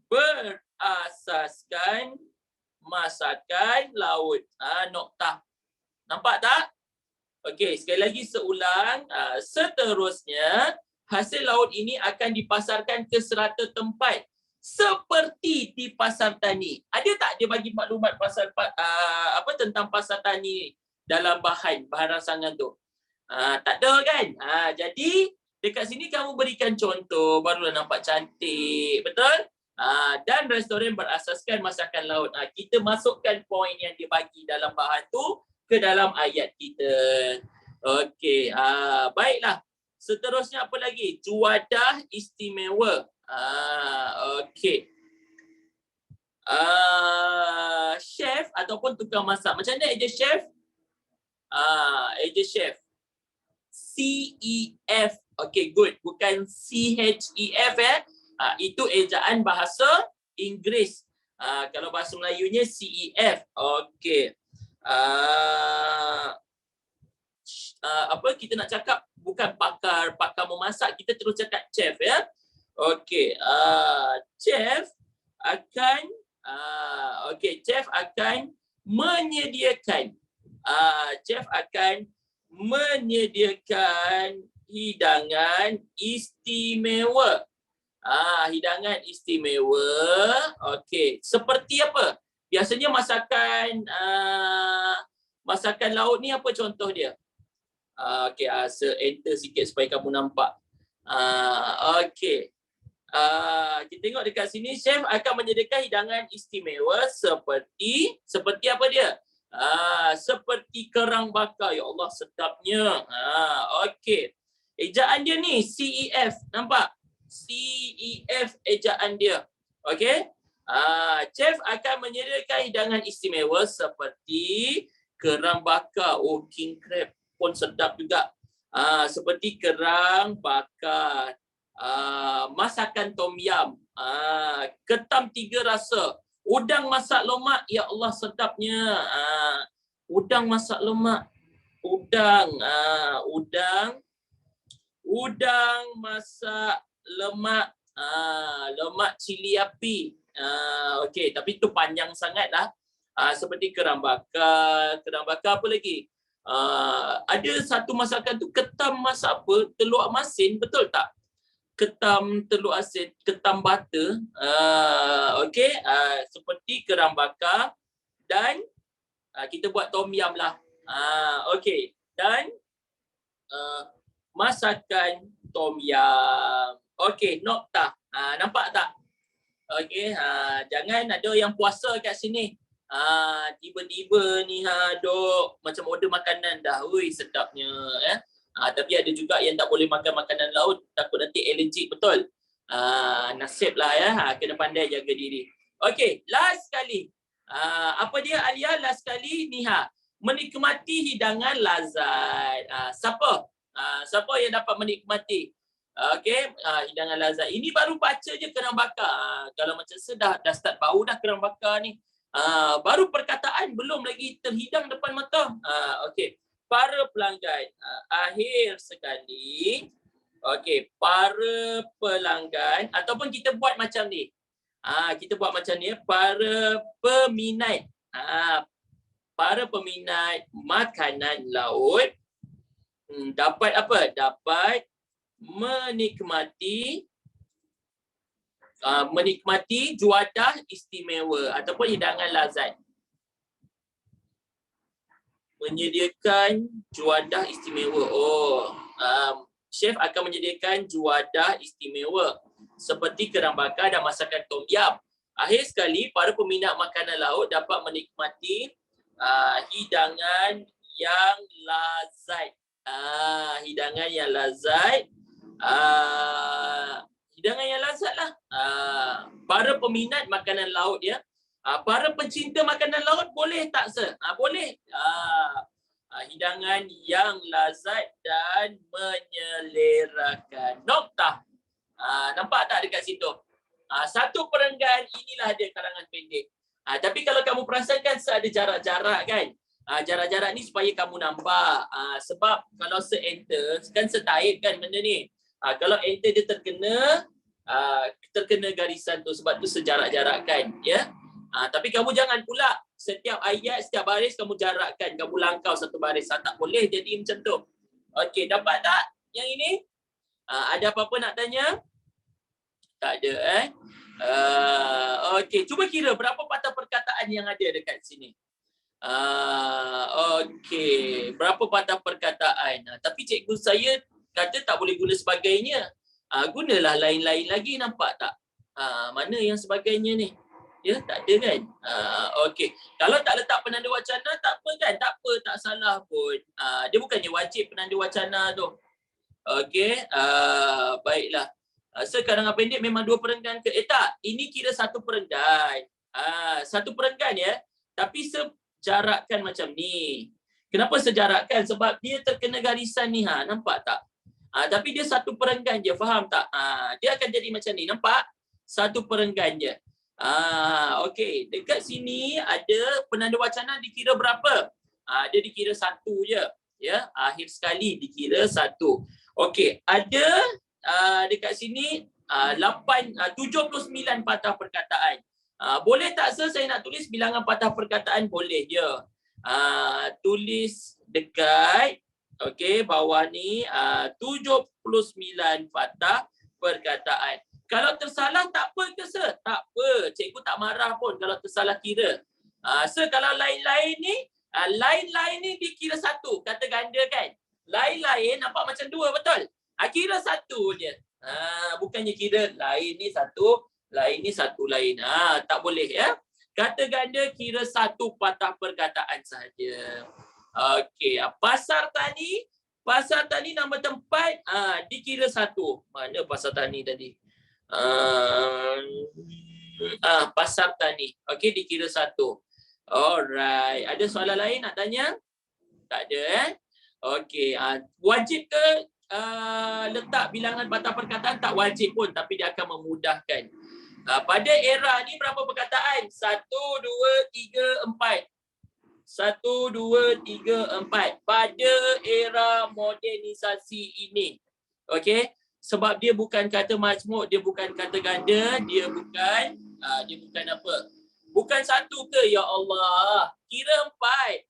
berasaskan masakan laut. Noktah. Nampak tak? Okey, sekali lagi seulang. Seterusnya, hasil laut ini akan dipasarkan ke serata tempat seperti di pasar tani. Ada tak dia bagi maklumat pasal tentang pasar tani dalam bahan rangsangan tu? Tak ada kan? Jadi dekat sini kamu berikan contoh, barulah nampak cantik. Betul? Dan restoran berasaskan masakan laut. Kita masukkan poin yang dia bagi dalam bahan tu ke dalam ayat kita. Okey, baiklah. Seterusnya apa lagi? Juadah istimewa. Okey. Chef ataupun tukang masak. Macam mana dia chef? Eja chef. CEF. Okay, good. Bukan CHEF itu ejaan bahasa Inggeris. Kalau bahasa Melayunya CEF. Okay. Apa kita nak cakap bukan pakar memasak, kita terus cakap chef ya. Okey, chef akan chef akan menyediakan hidangan istimewa. Hidangan istimewa. Okey, seperti apa? Biasanya masakan laut ni apa contoh dia? Okey, enter sikit supaya kamu nampak. Okey. Kita tengok dekat sini, chef akan menyediakan hidangan istimewa seperti apa dia? Seperti kerang bakar. Ya Allah, sedapnya. Okey. Ejaan dia ni CEF, nampak? CEF ejaan dia. Okey? Chef akan menyediakan hidangan istimewa seperti kerang bakar. Oh, king crab pun sedap juga. Seperti kerang bakar. Masakan tom yum, ketam 3 rasa, udang masak lemak, ya Allah sedapnya. Udang masak lemak, udang masak lemak, lemak cili api. Okey, tapi itu panjang sangatlah. Seperti kerang bakar apa lagi? Ada satu masakan tu ketam masak apa? Telur masin, betul tak? Ketam telur asin, ketam butter. Okey, seperti kerang bakar dan kita buat tom yum lah. Okey, dan masakan tom yum. Okey, noktah. Nampak tak? Okey, jangan ada yang puasa kat sini. Tiba-tiba ni duk macam order makanan dah. Ui, sedapnya ya. Tapi ada juga yang tak boleh makan makanan laut, takut nanti alergik, betul? Nasib lah ya, kena pandai jaga diri. Okey, last sekali. Apa dia Alia last sekali? Ni menikmati hidangan lazat. Siapa yang dapat menikmati? Okey, hidangan lazat. Ini baru baca je kerang bakar. Kalau macam dah start bau dah kerang bakar ni. Baru perkataan belum lagi terhidang depan mata. Okey. Para pelanggan, akhir sekali, okey, para pelanggan ataupun kita buat macam ni. Para peminat. Para peminat makanan laut dapat apa? Dapat menikmati juadah istimewa ataupun hidangan lazat. Menyediakan juadah istimewa. Chef akan menyediakan juadah istimewa seperti kerang bakar dan masakan tom yum. Akhir sekali, para peminat makanan laut dapat menikmati hidangan yang lazat. Hidangan yang lazat. Hidangan yang lazat lah. Para peminat makanan laut ya. Para pencinta makanan laut boleh tak sir? Boleh. Hidangan yang lazat dan menyelerakan. Noktah. Nampak tak dekat situ? Satu perenggan, inilah dia karangan pendek. Tapi kalau kamu perasakan ada jarak-jarak kan? Jarak-jarak ni supaya kamu nampak. Sebab kalau enter kan setaib kan benda ni. Kalau enter dia terkena garisan tu, sebab tu sejarak-jarakkan ya. Tapi kamu jangan pula setiap ayat, setiap baris kamu jarakkan, kamu langkau satu baris. Tak boleh jadi macam tu. Okey, dapat tak yang ini? Ada apa-apa nak tanya? Tak ada okey, cuba kira berapa patah perkataan yang ada dekat sini. Okey, berapa patah perkataan? Tapi cikgu saya kata tak boleh guna sebagainya. Gunalah lain-lain lagi, nampak tak? Mana yang sebagainya ni? Ya, tak ada kan? Okey. Kalau tak letak penanda wacana, tak apa kan? Tak apa, tak salah pun. Dia bukannya wajib penanda wacana tu. Okey. Baiklah. Karangan pendek memang 2 perenggan ke? Tak. Ini kira 1 perenggan. 1 perenggan ya. Tapi sejarakkan macam ni. Kenapa sejarakkan? Sebab dia terkena garisan ni, nampak tak? Tapi dia satu perenggan je, faham tak? Dia akan jadi macam ni, nampak? Satu perenggan je. Okey, dekat sini ada penanda wacana dikira berapa? Dia dikira satu je. Ya, akhir sekali dikira satu. Okey, ada dekat sini 79 patah perkataan. Boleh tak sir saya nak tulis bilangan patah perkataan? Boleh je. Tulis dekat bawah ni 79 patah perkataan. Kalau tersalah tak apa ke sir? Tak apa. Cikgu tak marah pun kalau tersalah kira. Sir, kalau lain-lain ni, lain-lain ni dikira satu. Kata ganda kan? Lain-lain nampak macam dua, betul? Kira satu je. Bukannya kira lain ni satu, lain ni satu lain. Tak boleh ya. Kata ganda kira satu patah perkataan saja. Okey, pasar tani nama tempat dikira satu. Mana pasar tani tadi? Pasar tani. Okey, dikira satu. Alright. Ada soalan lain nak tanya? Tak ada Okey. Wajib ke letak bilangan patah perkataan? Tak wajib pun, tapi dia akan memudahkan. Pada era ni berapa perkataan? 1, 2, 3, 4. 1, 2, 3, 4. Pada era modernisasi ini. Okey? Sebab dia bukan kata majmuk, dia bukan kata ganda, dia bukan apa? Bukan satu ke? Ya Allah. Kira 4.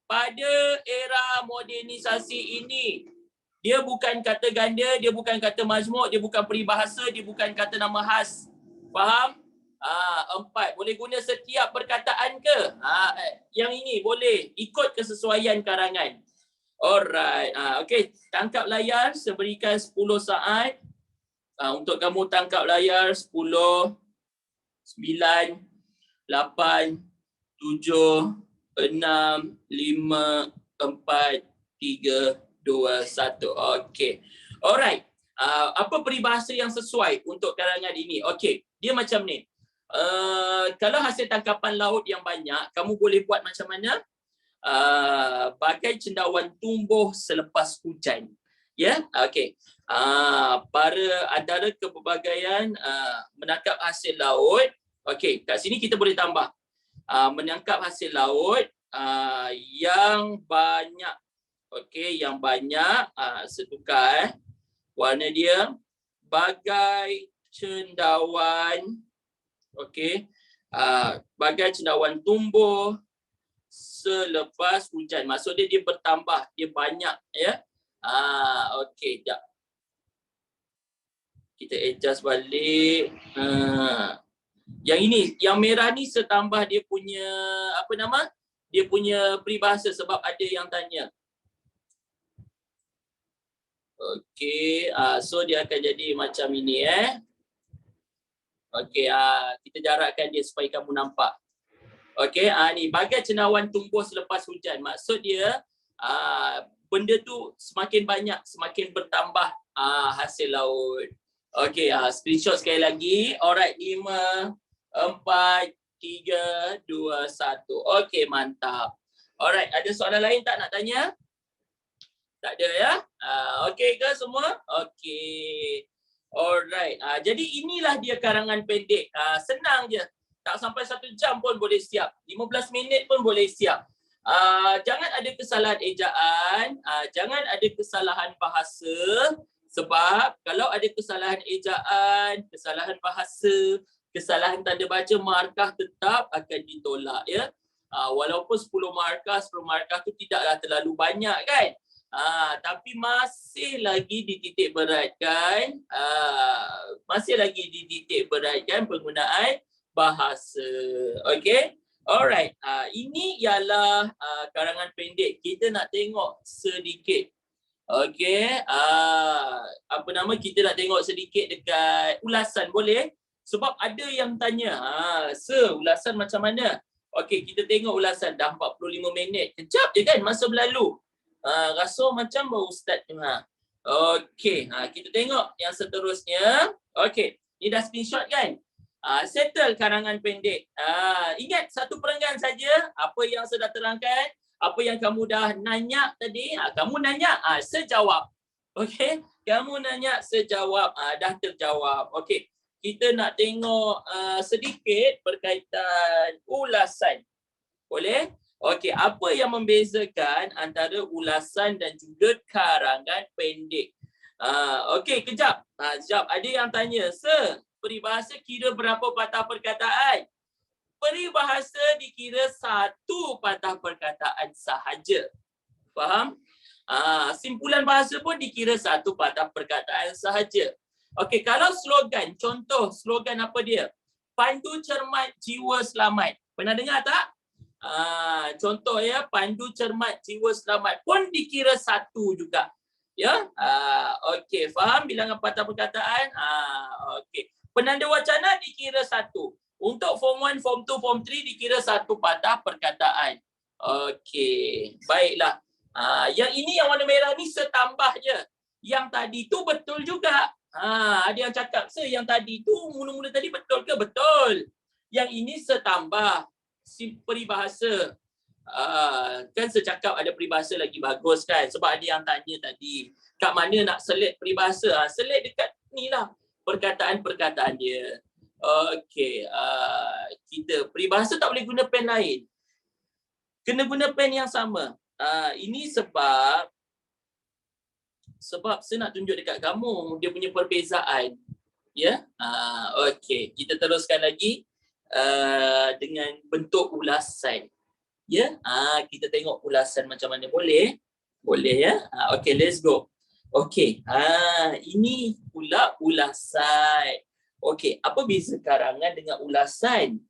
Pada era modernisasi ini, dia bukan kata ganda, dia bukan kata majmuk, dia bukan peribahasa, dia bukan kata nama khas. Faham? 4. Boleh guna setiap perkataan ke? Yang ini boleh ikut kesesuaian karangan. Alright. Okey, tangkap layar, saya berikan 10 saat. Untuk kamu tangkap layar 10, 9, 8, 7, 6, 5, 4, 3, 2, 1. Okey. Alright. Apa peribahasa yang sesuai untuk karangan ini? Okey, dia macam ni. Kalau hasil tangkapan laut yang banyak, kamu boleh buat macam mana? Bagai cendawan tumbuh selepas hujan. Ya, okey. Para antara kepelbagaian menangkap hasil laut. Okey, kat sini kita boleh tambah. Menangkap hasil laut yang banyak. Okey, yang banyak. Setukar warna dia bagai cendawan. Okey. Bagai cendawan tumbuh selepas hujan. Maksudnya dia bertambah, dia banyak ya. Okey, jap. Kita adjust balik. Yang ini, yang merah ni setambah dia punya apa nama? Dia punya peribahasa sebab ada yang tanya. Okey, so dia akan jadi macam ini Okey, kita jarakkan dia supaya kamu nampak. Okey, ni bagai cendawan tumbuh selepas hujan. Maksud dia benda tu semakin banyak, semakin bertambah hasil laut. Okey, screenshot sekali lagi. Alright, 5, 4, 3, 2, 1. Okey, mantap. Alright, ada soalan lain tak nak tanya? Tak ada ya? Okey ke semua? Okey. Alright, jadi inilah dia karangan pendek. Senang je. Tak sampai 1 jam pun boleh siap. 15 minit pun boleh siap. Jangan ada kesalahan ejaan, jangan ada kesalahan bahasa. Sebab kalau ada kesalahan ejaan, kesalahan bahasa, kesalahan tanda baca, markah tetap akan ditolak ya. Walaupun 10 markah tu tidaklah terlalu banyak kan. Tapi masih lagi dititik beratkan, masih lagi dititik beratkan penggunaan bahasa. Okey. Alright. Ini ialah karangan pendek. Kita nak tengok sedikit. Okey. Apa nama, kita nak tengok sedikit dekat ulasan, boleh? Sebab ada yang tanya, sir, ulasan macam mana? Okey, kita tengok ulasan dah 45 minit. Kejap je kan masa berlalu. Rasa macam baru start tengah. Okey, kita tengok yang seterusnya. Okey, ni dah screenshot kan? Settle karangan pendek. Ingat satu perenggan saja apa yang saya dah terangkan, apa yang kamu dah nanya tadi, kamu nanya, sejawab. Okey, kamu nanya sejawab, dah terjawab. Okey, kita nak tengok sedikit berkaitan ulasan. Boleh? Okey, apa yang membezakan antara ulasan dan juga karangan pendek? Okey, kejap. Sekejap. Ada yang tanya, Sir, peribahasa kira berapa patah perkataan? Peribahasa dikira satu patah perkataan sahaja. Faham? Simpulan bahasa pun dikira satu patah perkataan sahaja. Okey, kalau slogan, contoh slogan apa dia? Pandu cermat, jiwa selamat. Pernah dengar tak? Contoh ya, pandu cermat, jiwa selamat pun dikira satu juga. Ya, okey, faham bilangan patah perkataan? Okey. Penanda wacana dikira satu. Untuk form 1, form 2, form 3 dikira satu patah perkataan. Okey, baiklah. Yang ini yang warna merah ni setambah je. Yang tadi tu betul juga. Ada yang cakap, Sir, yang tadi tu mula-mula tadi betul ke? Betul. Yang ini setambah peribahasa. Kan saya cakap ada peribahasa lagi bagus kan, sebab ada yang tanya tadi kat mana nak select peribahasa. Select dekat ni lah perkataan-perkataan dia. Okey, kita peribahasa tak boleh guna pen lain, kena guna pen yang sama. Ini sebab saya nak tunjuk dekat kamu dia punya perbezaan. Ya, okey, kita teruskan lagi dengan bentuk ulasan. Ya, kita tengok ulasan macam mana. Boleh? Boleh ya? Okey, let's go. Okey, ini pula ulasan. Okey, apa beza karangan dengan ulasan?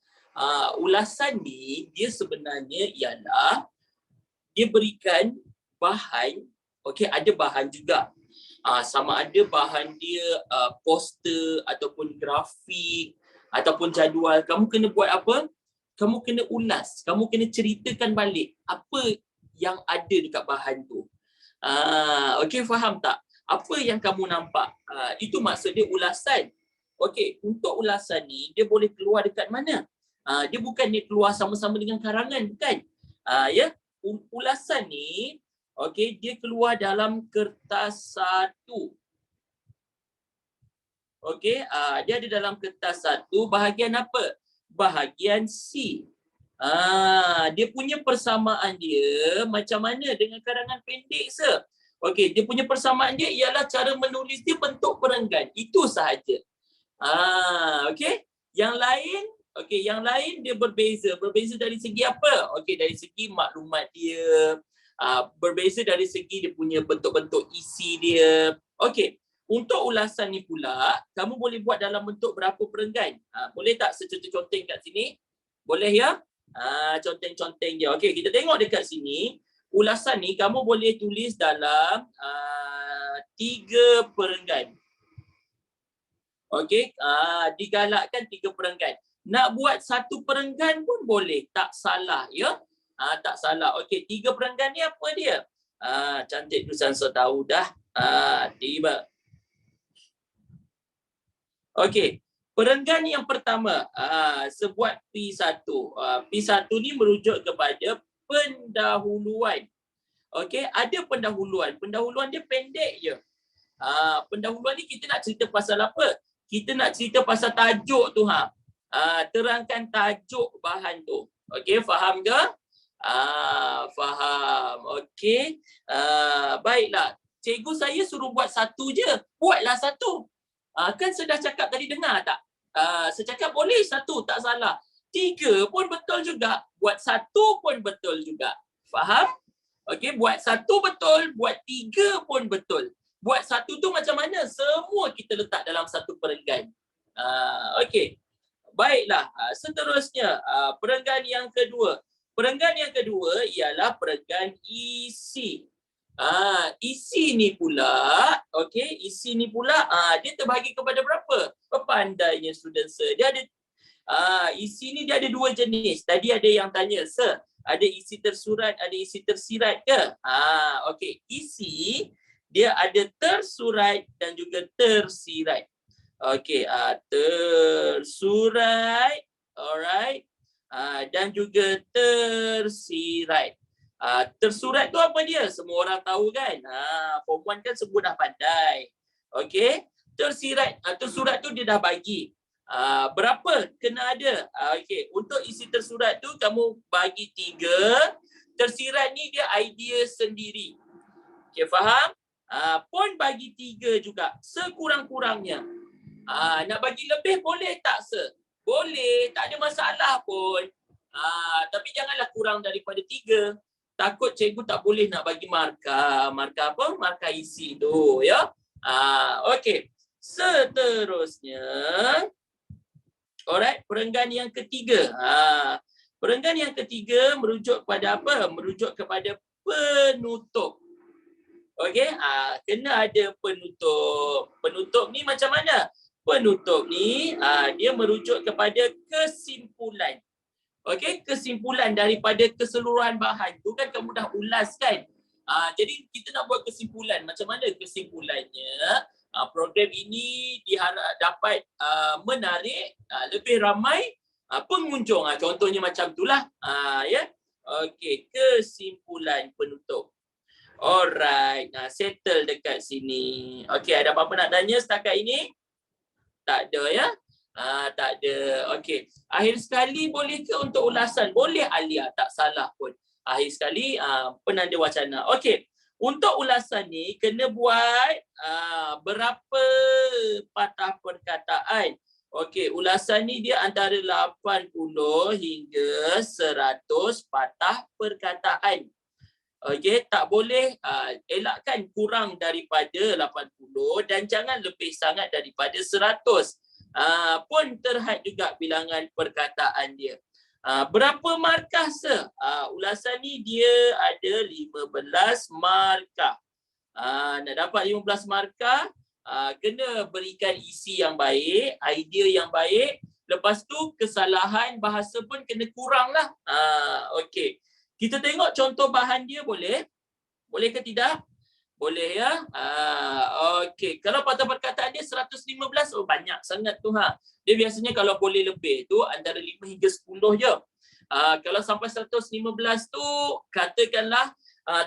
Ulasan ni dia sebenarnya ialah dia berikan bahan. Okey, ada bahan juga. Sama ada bahan dia poster ataupun grafik ataupun jadual. Kamu kena buat apa? Kamu kena ulas, kamu kena ceritakan balik apa yang ada dekat bahan tu. Okey, faham tak? Apa yang kamu nampak? Itu maksud dia ulasan. Okey, untuk ulasan ni dia boleh keluar dekat mana? Dia bukan dia keluar sama-sama dengan karangan, bukan? Ya, ulasan ni okey, dia keluar dalam kertas satu. Okey, dia ada dalam kertas satu. Bahagian apa? Bahagian C. Dia punya persamaan dia macam mana dengan karangan pendek, Sir? Okey, dia punya persamaan dia ialah cara menulis dia bentuk perenggan. Itu sahaja. Okey. Yang lain dia berbeza. Berbeza dari segi apa? Okey, dari segi maklumat dia. Berbeza dari segi dia punya bentuk-bentuk isi dia. Okey. Untuk ulasan ni pula, kamu boleh buat dalam bentuk berapa perenggan? Boleh tak seconteng-conteng kat sini? Boleh ya? Conteng-conteng dia. Okey, kita tengok dekat sini. Ulasan ni kamu boleh tulis dalam 3 perenggan. Okey, digalakkan 3 perenggan. Nak buat 1 perenggan pun boleh, tak salah ya. Tak salah. Okey, 3 perenggan ni apa dia? Cantik tu Sansa tahu dah. Tiba. Okey, perenggan yang pertama, sebuat P1. P1 ni merujuk kepada pendahuluan. Okey, ada pendahuluan. Pendahuluan dia pendek je. Pendahuluan ni kita nak cerita pasal apa? Kita nak cerita pasal tajuk tu. Terangkan tajuk bahan tu. Okey, faham ke? Faham. Okey. Baiklah. Cikgu saya suruh buat 1 je. Buatlah 1. Kan saya dah cakap tadi, dengar tak? Saya cakap boleh 1, tak salah. 3 pun betul juga. Buat 1 pun betul juga. Faham? Okey, buat 1 betul, buat 3 pun betul. Buat 1 tu macam mana? Semua kita letak dalam 1 perenggan. Okey. Baiklah, seterusnya perenggan yang kedua. Perenggan yang kedua ialah perenggan isi. Isi ni pula, okey, isi ni pula dia terbahagi kepada berapa? Pandainya student, Sir. Dia ada isi ni dia ada 2 jenis. Tadi ada yang tanya, Sir, ada isi tersurat, ada isi tersirat ke? Okey, isi dia ada tersurat dan juga tersirat. Okey, tersurat, alright. Dan juga tersirat. Tersurat tu apa dia? Semua orang tahu kan? Form 1 kan semua dah pandai. Okey. Tersurat tu dia dah bagi. Berapa kena ada? Okey, untuk isi tersurat tu kamu bagi 3. Tersirat ni dia idea sendiri. Okey, faham? Pun bagi 3 juga. Sekurang-kurangnya. Nak bagi lebih boleh tak, Sir? Boleh, tak ada masalah pun. Tapi janganlah kurang daripada 3. Takut cikgu tak boleh nak bagi markah. Markah apa? Markah isi tu, ya. Okey. Seterusnya, alright, perenggan yang ketiga. Perenggan yang ketiga merujuk kepada apa? Merujuk kepada penutup. Okey, kena ada penutup. Penutup ni macam mana? Penutup ni dia merujuk kepada kesimpulan. Okey, kesimpulan daripada keseluruhan bahan tu kan kamu dah ulas kan. Jadi kita nak buat kesimpulan. Macam mana kesimpulannya? Program ini diharap dapat menarik lebih ramai pengunjung. Contohnya macam itulah. Ya. Okey, kesimpulan penutup. Alright, settle dekat sini. Okey, ada apa-apa nak tanya setakat ini? Tak ada ya? Tak ada. Okey. Akhir sekali boleh ke untuk ulasan? Boleh Alia, tak salah pun. Akhir sekali penanda wacana. Okey. Untuk ulasan ni kena buat berapa patah perkataan. Okey, ulasan ni dia antara 80 hingga 100 patah perkataan. Okey, tak boleh elakkan kurang daripada 80 dan jangan lebih sangat daripada 100. Pun terhad juga bilangan perkataan dia. Berapa markah, Sir? Ulasan ni dia ada 15 markah. Nak dapat 15 markah, kena berikan isi yang baik, idea yang baik. Lepas tu kesalahan bahasa pun kena kurang lah. Okey. Kita tengok contoh bahan dia boleh? Boleh ke tidak? Boleh ya? Okey. Kalau patah perkataan dia 115, banyak sangat tu ha. Dia biasanya kalau boleh lebih tu antara 5 hingga 10 je. Kalau sampai 115 tu katakanlah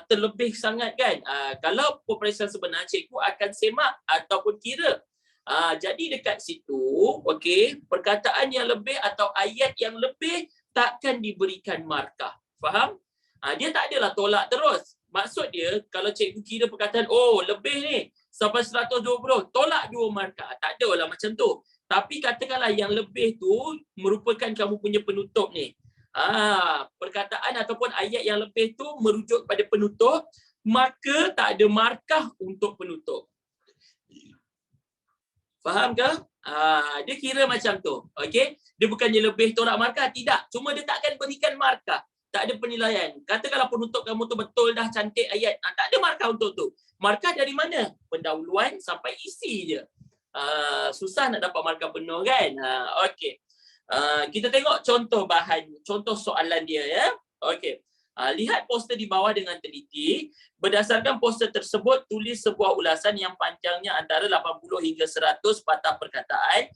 terlebih sangat kan. Kalau peperiksaan sebenar cikgu akan semak ataupun kira. Jadi dekat situ, okey, perkataan yang lebih atau ayat yang lebih takkan diberikan markah. Faham? Dia tak adalah tolak terus. Maksud dia, kalau cikgu kira perkataan, oh lebih ni, sampai 120, tolak 2 markah. Tak ada lah macam tu. Tapi katakanlah yang lebih tu merupakan kamu punya penutup ni. Perkataan ataupun ayat yang lebih tu merujuk pada penutup, maka tak ada markah untuk penutup. Faham ke? Dia kira macam tu. Okey? Dia bukannya lebih tolak markah, tidak. Cuma dia takkan berikan markah. Tak ada penilaian. Katakanlah penutup kamu tu betul dah cantik ayat. Tak ada markah untuk tu. Markah dari mana? Pendahuluan sampai isi je. Susah nak dapat markah penuh kan? Okey. Kita tengok contoh bahan, contoh soalan dia ya. Okey. Lihat poster di bawah dengan teliti. Berdasarkan poster tersebut, tulis sebuah ulasan yang panjangnya antara 80 hingga 100 patah perkataan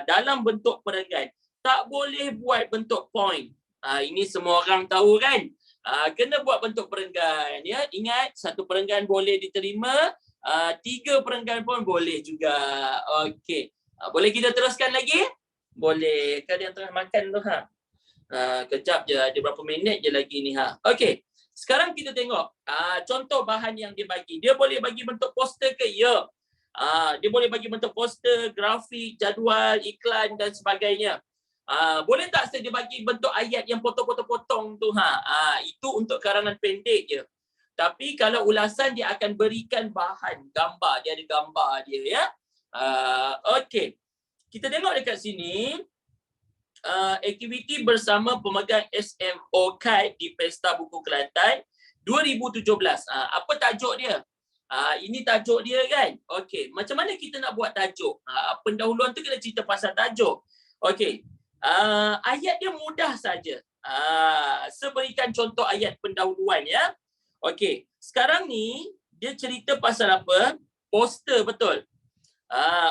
dalam bentuk perenggan. Tak boleh buat bentuk point. Ini semua orang tahu kan? Kena buat bentuk perenggan. Ya, ingat, 1 perenggan boleh diterima, 3 perenggan pun boleh juga. Okey. Boleh kita teruskan lagi? Boleh. Kan yang tengah makan tu ha. Kejap je, ada berapa minit je lagi ni ha. Okey. Sekarang kita tengok contoh bahan yang dia bagi. Dia boleh bagi bentuk poster ke? Ya. Dia boleh bagi bentuk poster, grafik, jadual, iklan dan sebagainya. Boleh tak saya dia bagi bentuk ayat yang potong-potong-potong tu ha? Itu untuk karangan pendek je. Tapi kalau ulasan dia akan berikan bahan, gambar, dia ada gambar dia ya. Okey. Kita tengok dekat sini. Aktiviti bersama pemegang SMO KAIT di Pesta Buku Kelantan 2017. Apa tajuk dia? Ini tajuk dia kan? Okey, macam mana kita nak buat tajuk? Pendahuluan tu kena cerita pasal tajuk. Okey. Ayat dia mudah saja. Seberikan contoh ayat pendahuluan ya. Okey, sekarang ni dia cerita pasal apa? Poster, betul.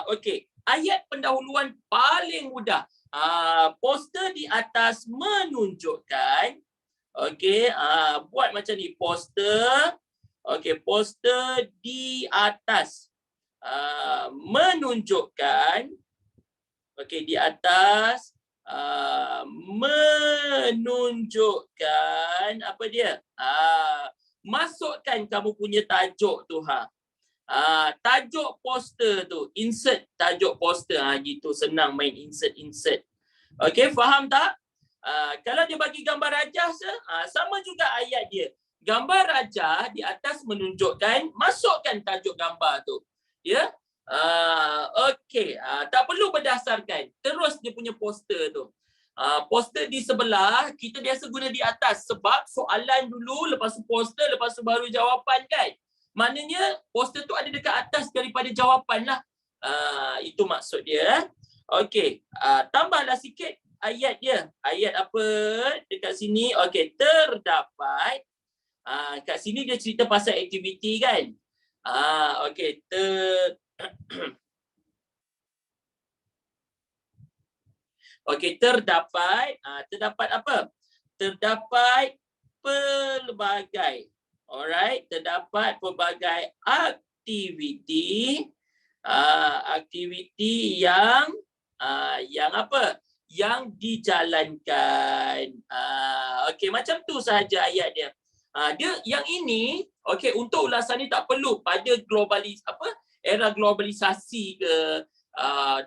Okey. ayat pendahuluan paling mudah. Poster di atas menunjukkan, okey, buat macam ni, poster, okey, poster di atas menunjukkan, okey, di atas menunjukkan apa dia? Masukkan kamu punya tajuk tu tajuk poster tu, insert tajuk poster gitu, senang main insert. Okey, faham tak? Kalau dia bagi gambar rajah sama juga ayat dia. Gambar rajah di atas menunjukkan, masukkan tajuk gambar tu. Ya. Okey, tak perlu berdasarkan, terus dia punya poster tu. Poster di sebelah kita biasa guna di atas sebab soalan dulu, lepas tu poster, lepas tu baru jawapan kan. Maknanya poster tu ada dekat atas daripada jawapan lah. Itu maksud dia. Okey, tambahlah sikit ayat dia. Ayat apa dekat sini? Okey, terdapat. Kat sini dia cerita pasal aktiviti kan. Okey, okey, terdapat. Terdapat apa? Terdapat pelbagai. Alright, terdapat pelbagai aktiviti aktiviti yang apa? Yang dijalankan. Okey, macam tu sahaja ayat dia. Dia yang ini, okey, untuk ulasan ni tak perlu pada era globalisasi ke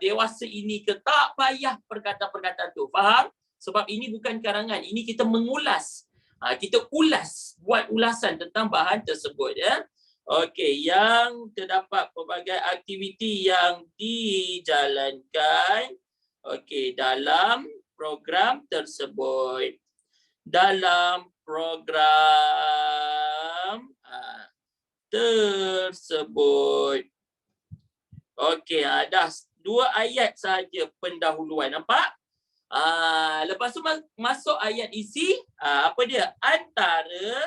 dewasa ini ke, tak payah perkataan-perkataan tu. Faham? Sebab ini bukan karangan, ini kita mengulas. Kita ulas, buat ulasan tentang bahan tersebut ya. Okey, yang terdapat pelbagai aktiviti yang dijalankan dalam program tersebut. Dalam program tersebut. Okey, dah 2 ayat sahaja pendahuluan, nampak? Lepas tu masuk ayat isi, apa dia? Antaranya.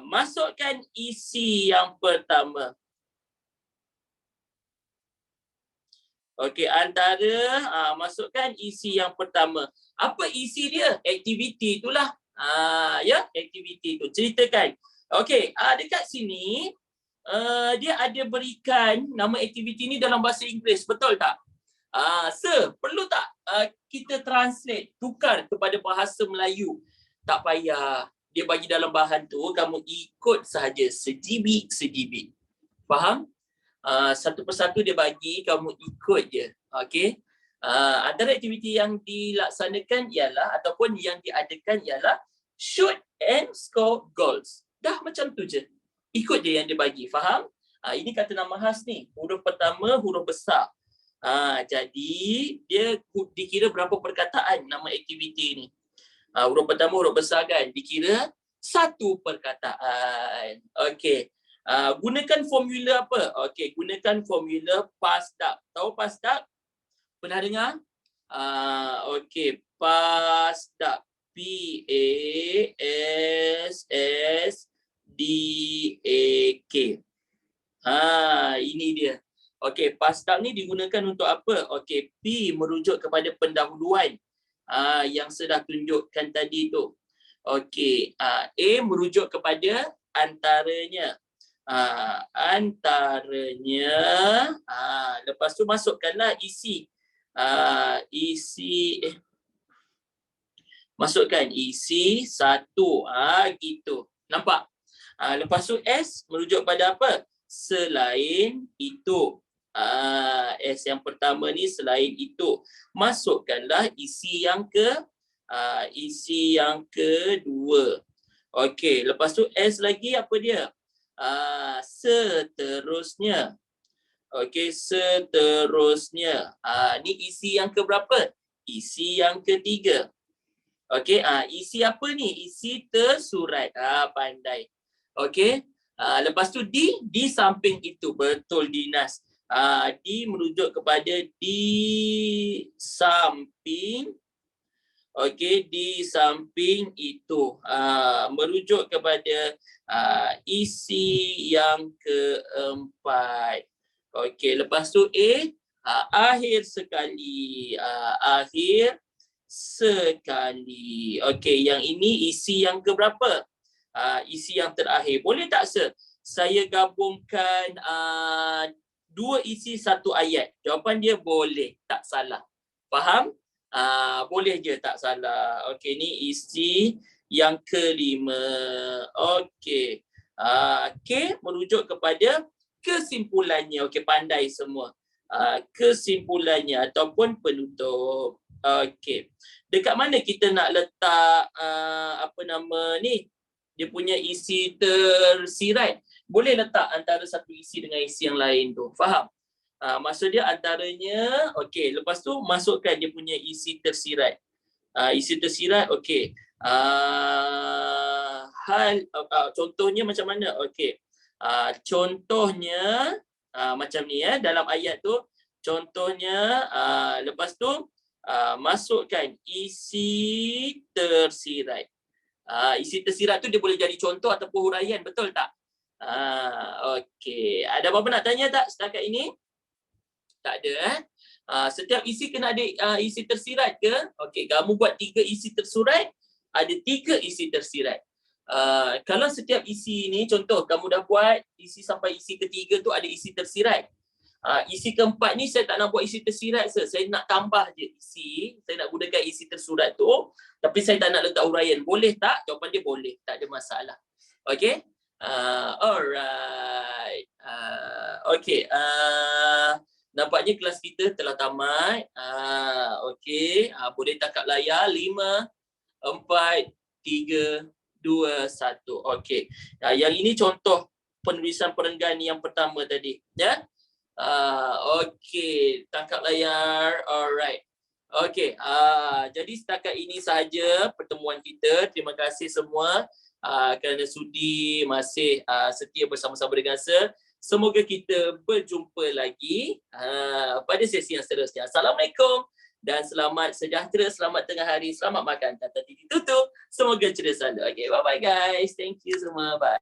Masukkan isi yang pertama. Okey, masukkan isi yang pertama. Apa isi dia? Aktiviti itulah. Ya, aktiviti tu. Ceritakan. Okey, dekat sini dia ada berikan nama aktiviti ni dalam bahasa Inggeris, betul tak? Sir, perlu tak kita translate, tukar kepada bahasa Melayu? Tak payah. Dia bagi dalam bahan tu, kamu ikut sahaja sejibit. Faham? Satu persatu dia bagi, kamu ikut je. Okey? Antara aktiviti yang dilaksanakan ialah, ataupun yang diadakan ialah shoot and score goals. Dah macam tu je. Ikut je yang dia bagi, faham? Ini kata nama khas ni. Huruf pertama, huruf besar. Jadi, dia dikira berapa perkataan nama aktiviti ni. Huruf pertama, huruf besar kan? Dikira 1 perkataan. Okey. Gunakan formula apa? Okey, gunakan formula PASDAQ. Tahu PASDAQ? Pernah dengar? Okey, PASDAQ. PASSDAQ. Ini dia. Okey, PASDAQ ni digunakan untuk apa? Okey, P merujuk kepada pendahuluan yang sudah tunjukkan tadi tu. Okey, A merujuk kepada antaranya. Lepas tu masukkanlah isi. Masukkan isi 1. Gitu. Nampak? Lepas tu S merujuk pada apa? Selain itu. S yang pertama ni selain itu. Masukkanlah isi yang kedua. Okey, lepas tu S lagi apa dia? Seterusnya. Okey, seterusnya. Ni isi yang keberapa? Isi yang ketiga. Okey, isi apa ni? Isi tersurat. Pandai. Okey. Lepas tu di samping itu. Betul, Dinas. Di merujuk kepada di samping Okey, di samping itu merujuk kepada isi yang keempat. Okey, lepas tu akhir sekali. Akhir sekali. Okey, yang ini isi yang keberapa? Isi yang terakhir. Boleh tak saya gabungkan dua isi satu ayat? Jawapan dia boleh, tak salah. Faham? Boleh je, tak salah. Okey, ni isi yang kelima. Okey. K merujuk kepada kesimpulannya. Okey, pandai semua. Kesimpulannya ataupun penutup. Okey. Dekat mana kita nak letak apa nama ni? Dia punya isi tersirat. Boleh letak antara satu isi dengan isi yang lain tu. Faham? Maksud dia antaranya, okey, lepas tu masukkan dia punya isi tersirat. Isi tersirat, okey. Contohnya macam mana? Okey. Contohnya macam ni dalam ayat tu, contohnya lepas tu masukkan isi tersirat. Isi tersirat tu dia boleh jadi contoh ataupun huraian, betul tak? Okey. Ada apa-apa nak tanya tak setakat ini? Tak ada. Setiap isi kena ada isi tersirat ke? Okey, kamu buat 3 isi tersurat, ada 3 isi tersirat. Kalau setiap isi ni, contoh kamu dah buat isi sampai isi ketiga tu ada isi tersirat. Isi keempat ni saya tak nak buat isi tersirat, saya nak tambah je isi, saya nak gunakan isi tersurat tu, tapi saya tak nak letak huraian. Boleh tak? Jawapan dia boleh, tak ada masalah. Okey? Alright. Okey. Nampaknya kelas kita telah tamat. Okey. Boleh tangkap layar. 5, 4, 3, 2, 1. Okey. Yang ini contoh penulisan perenggan yang pertama tadi. Ya. Okey. Tangkap layar. Alright. Okey. Jadi setakat ini sahaja pertemuan kita. Terima kasih semua kerana sudi masih setia bersama-sama dengan saya. Semoga kita berjumpa lagi pada sesi yang seterusnya. Assalamualaikum dan selamat sejahtera, selamat tengah hari, selamat makan. Tata titi tutup. Semoga ceria selalu. Okay, bye-bye guys. Thank you semua. Bye.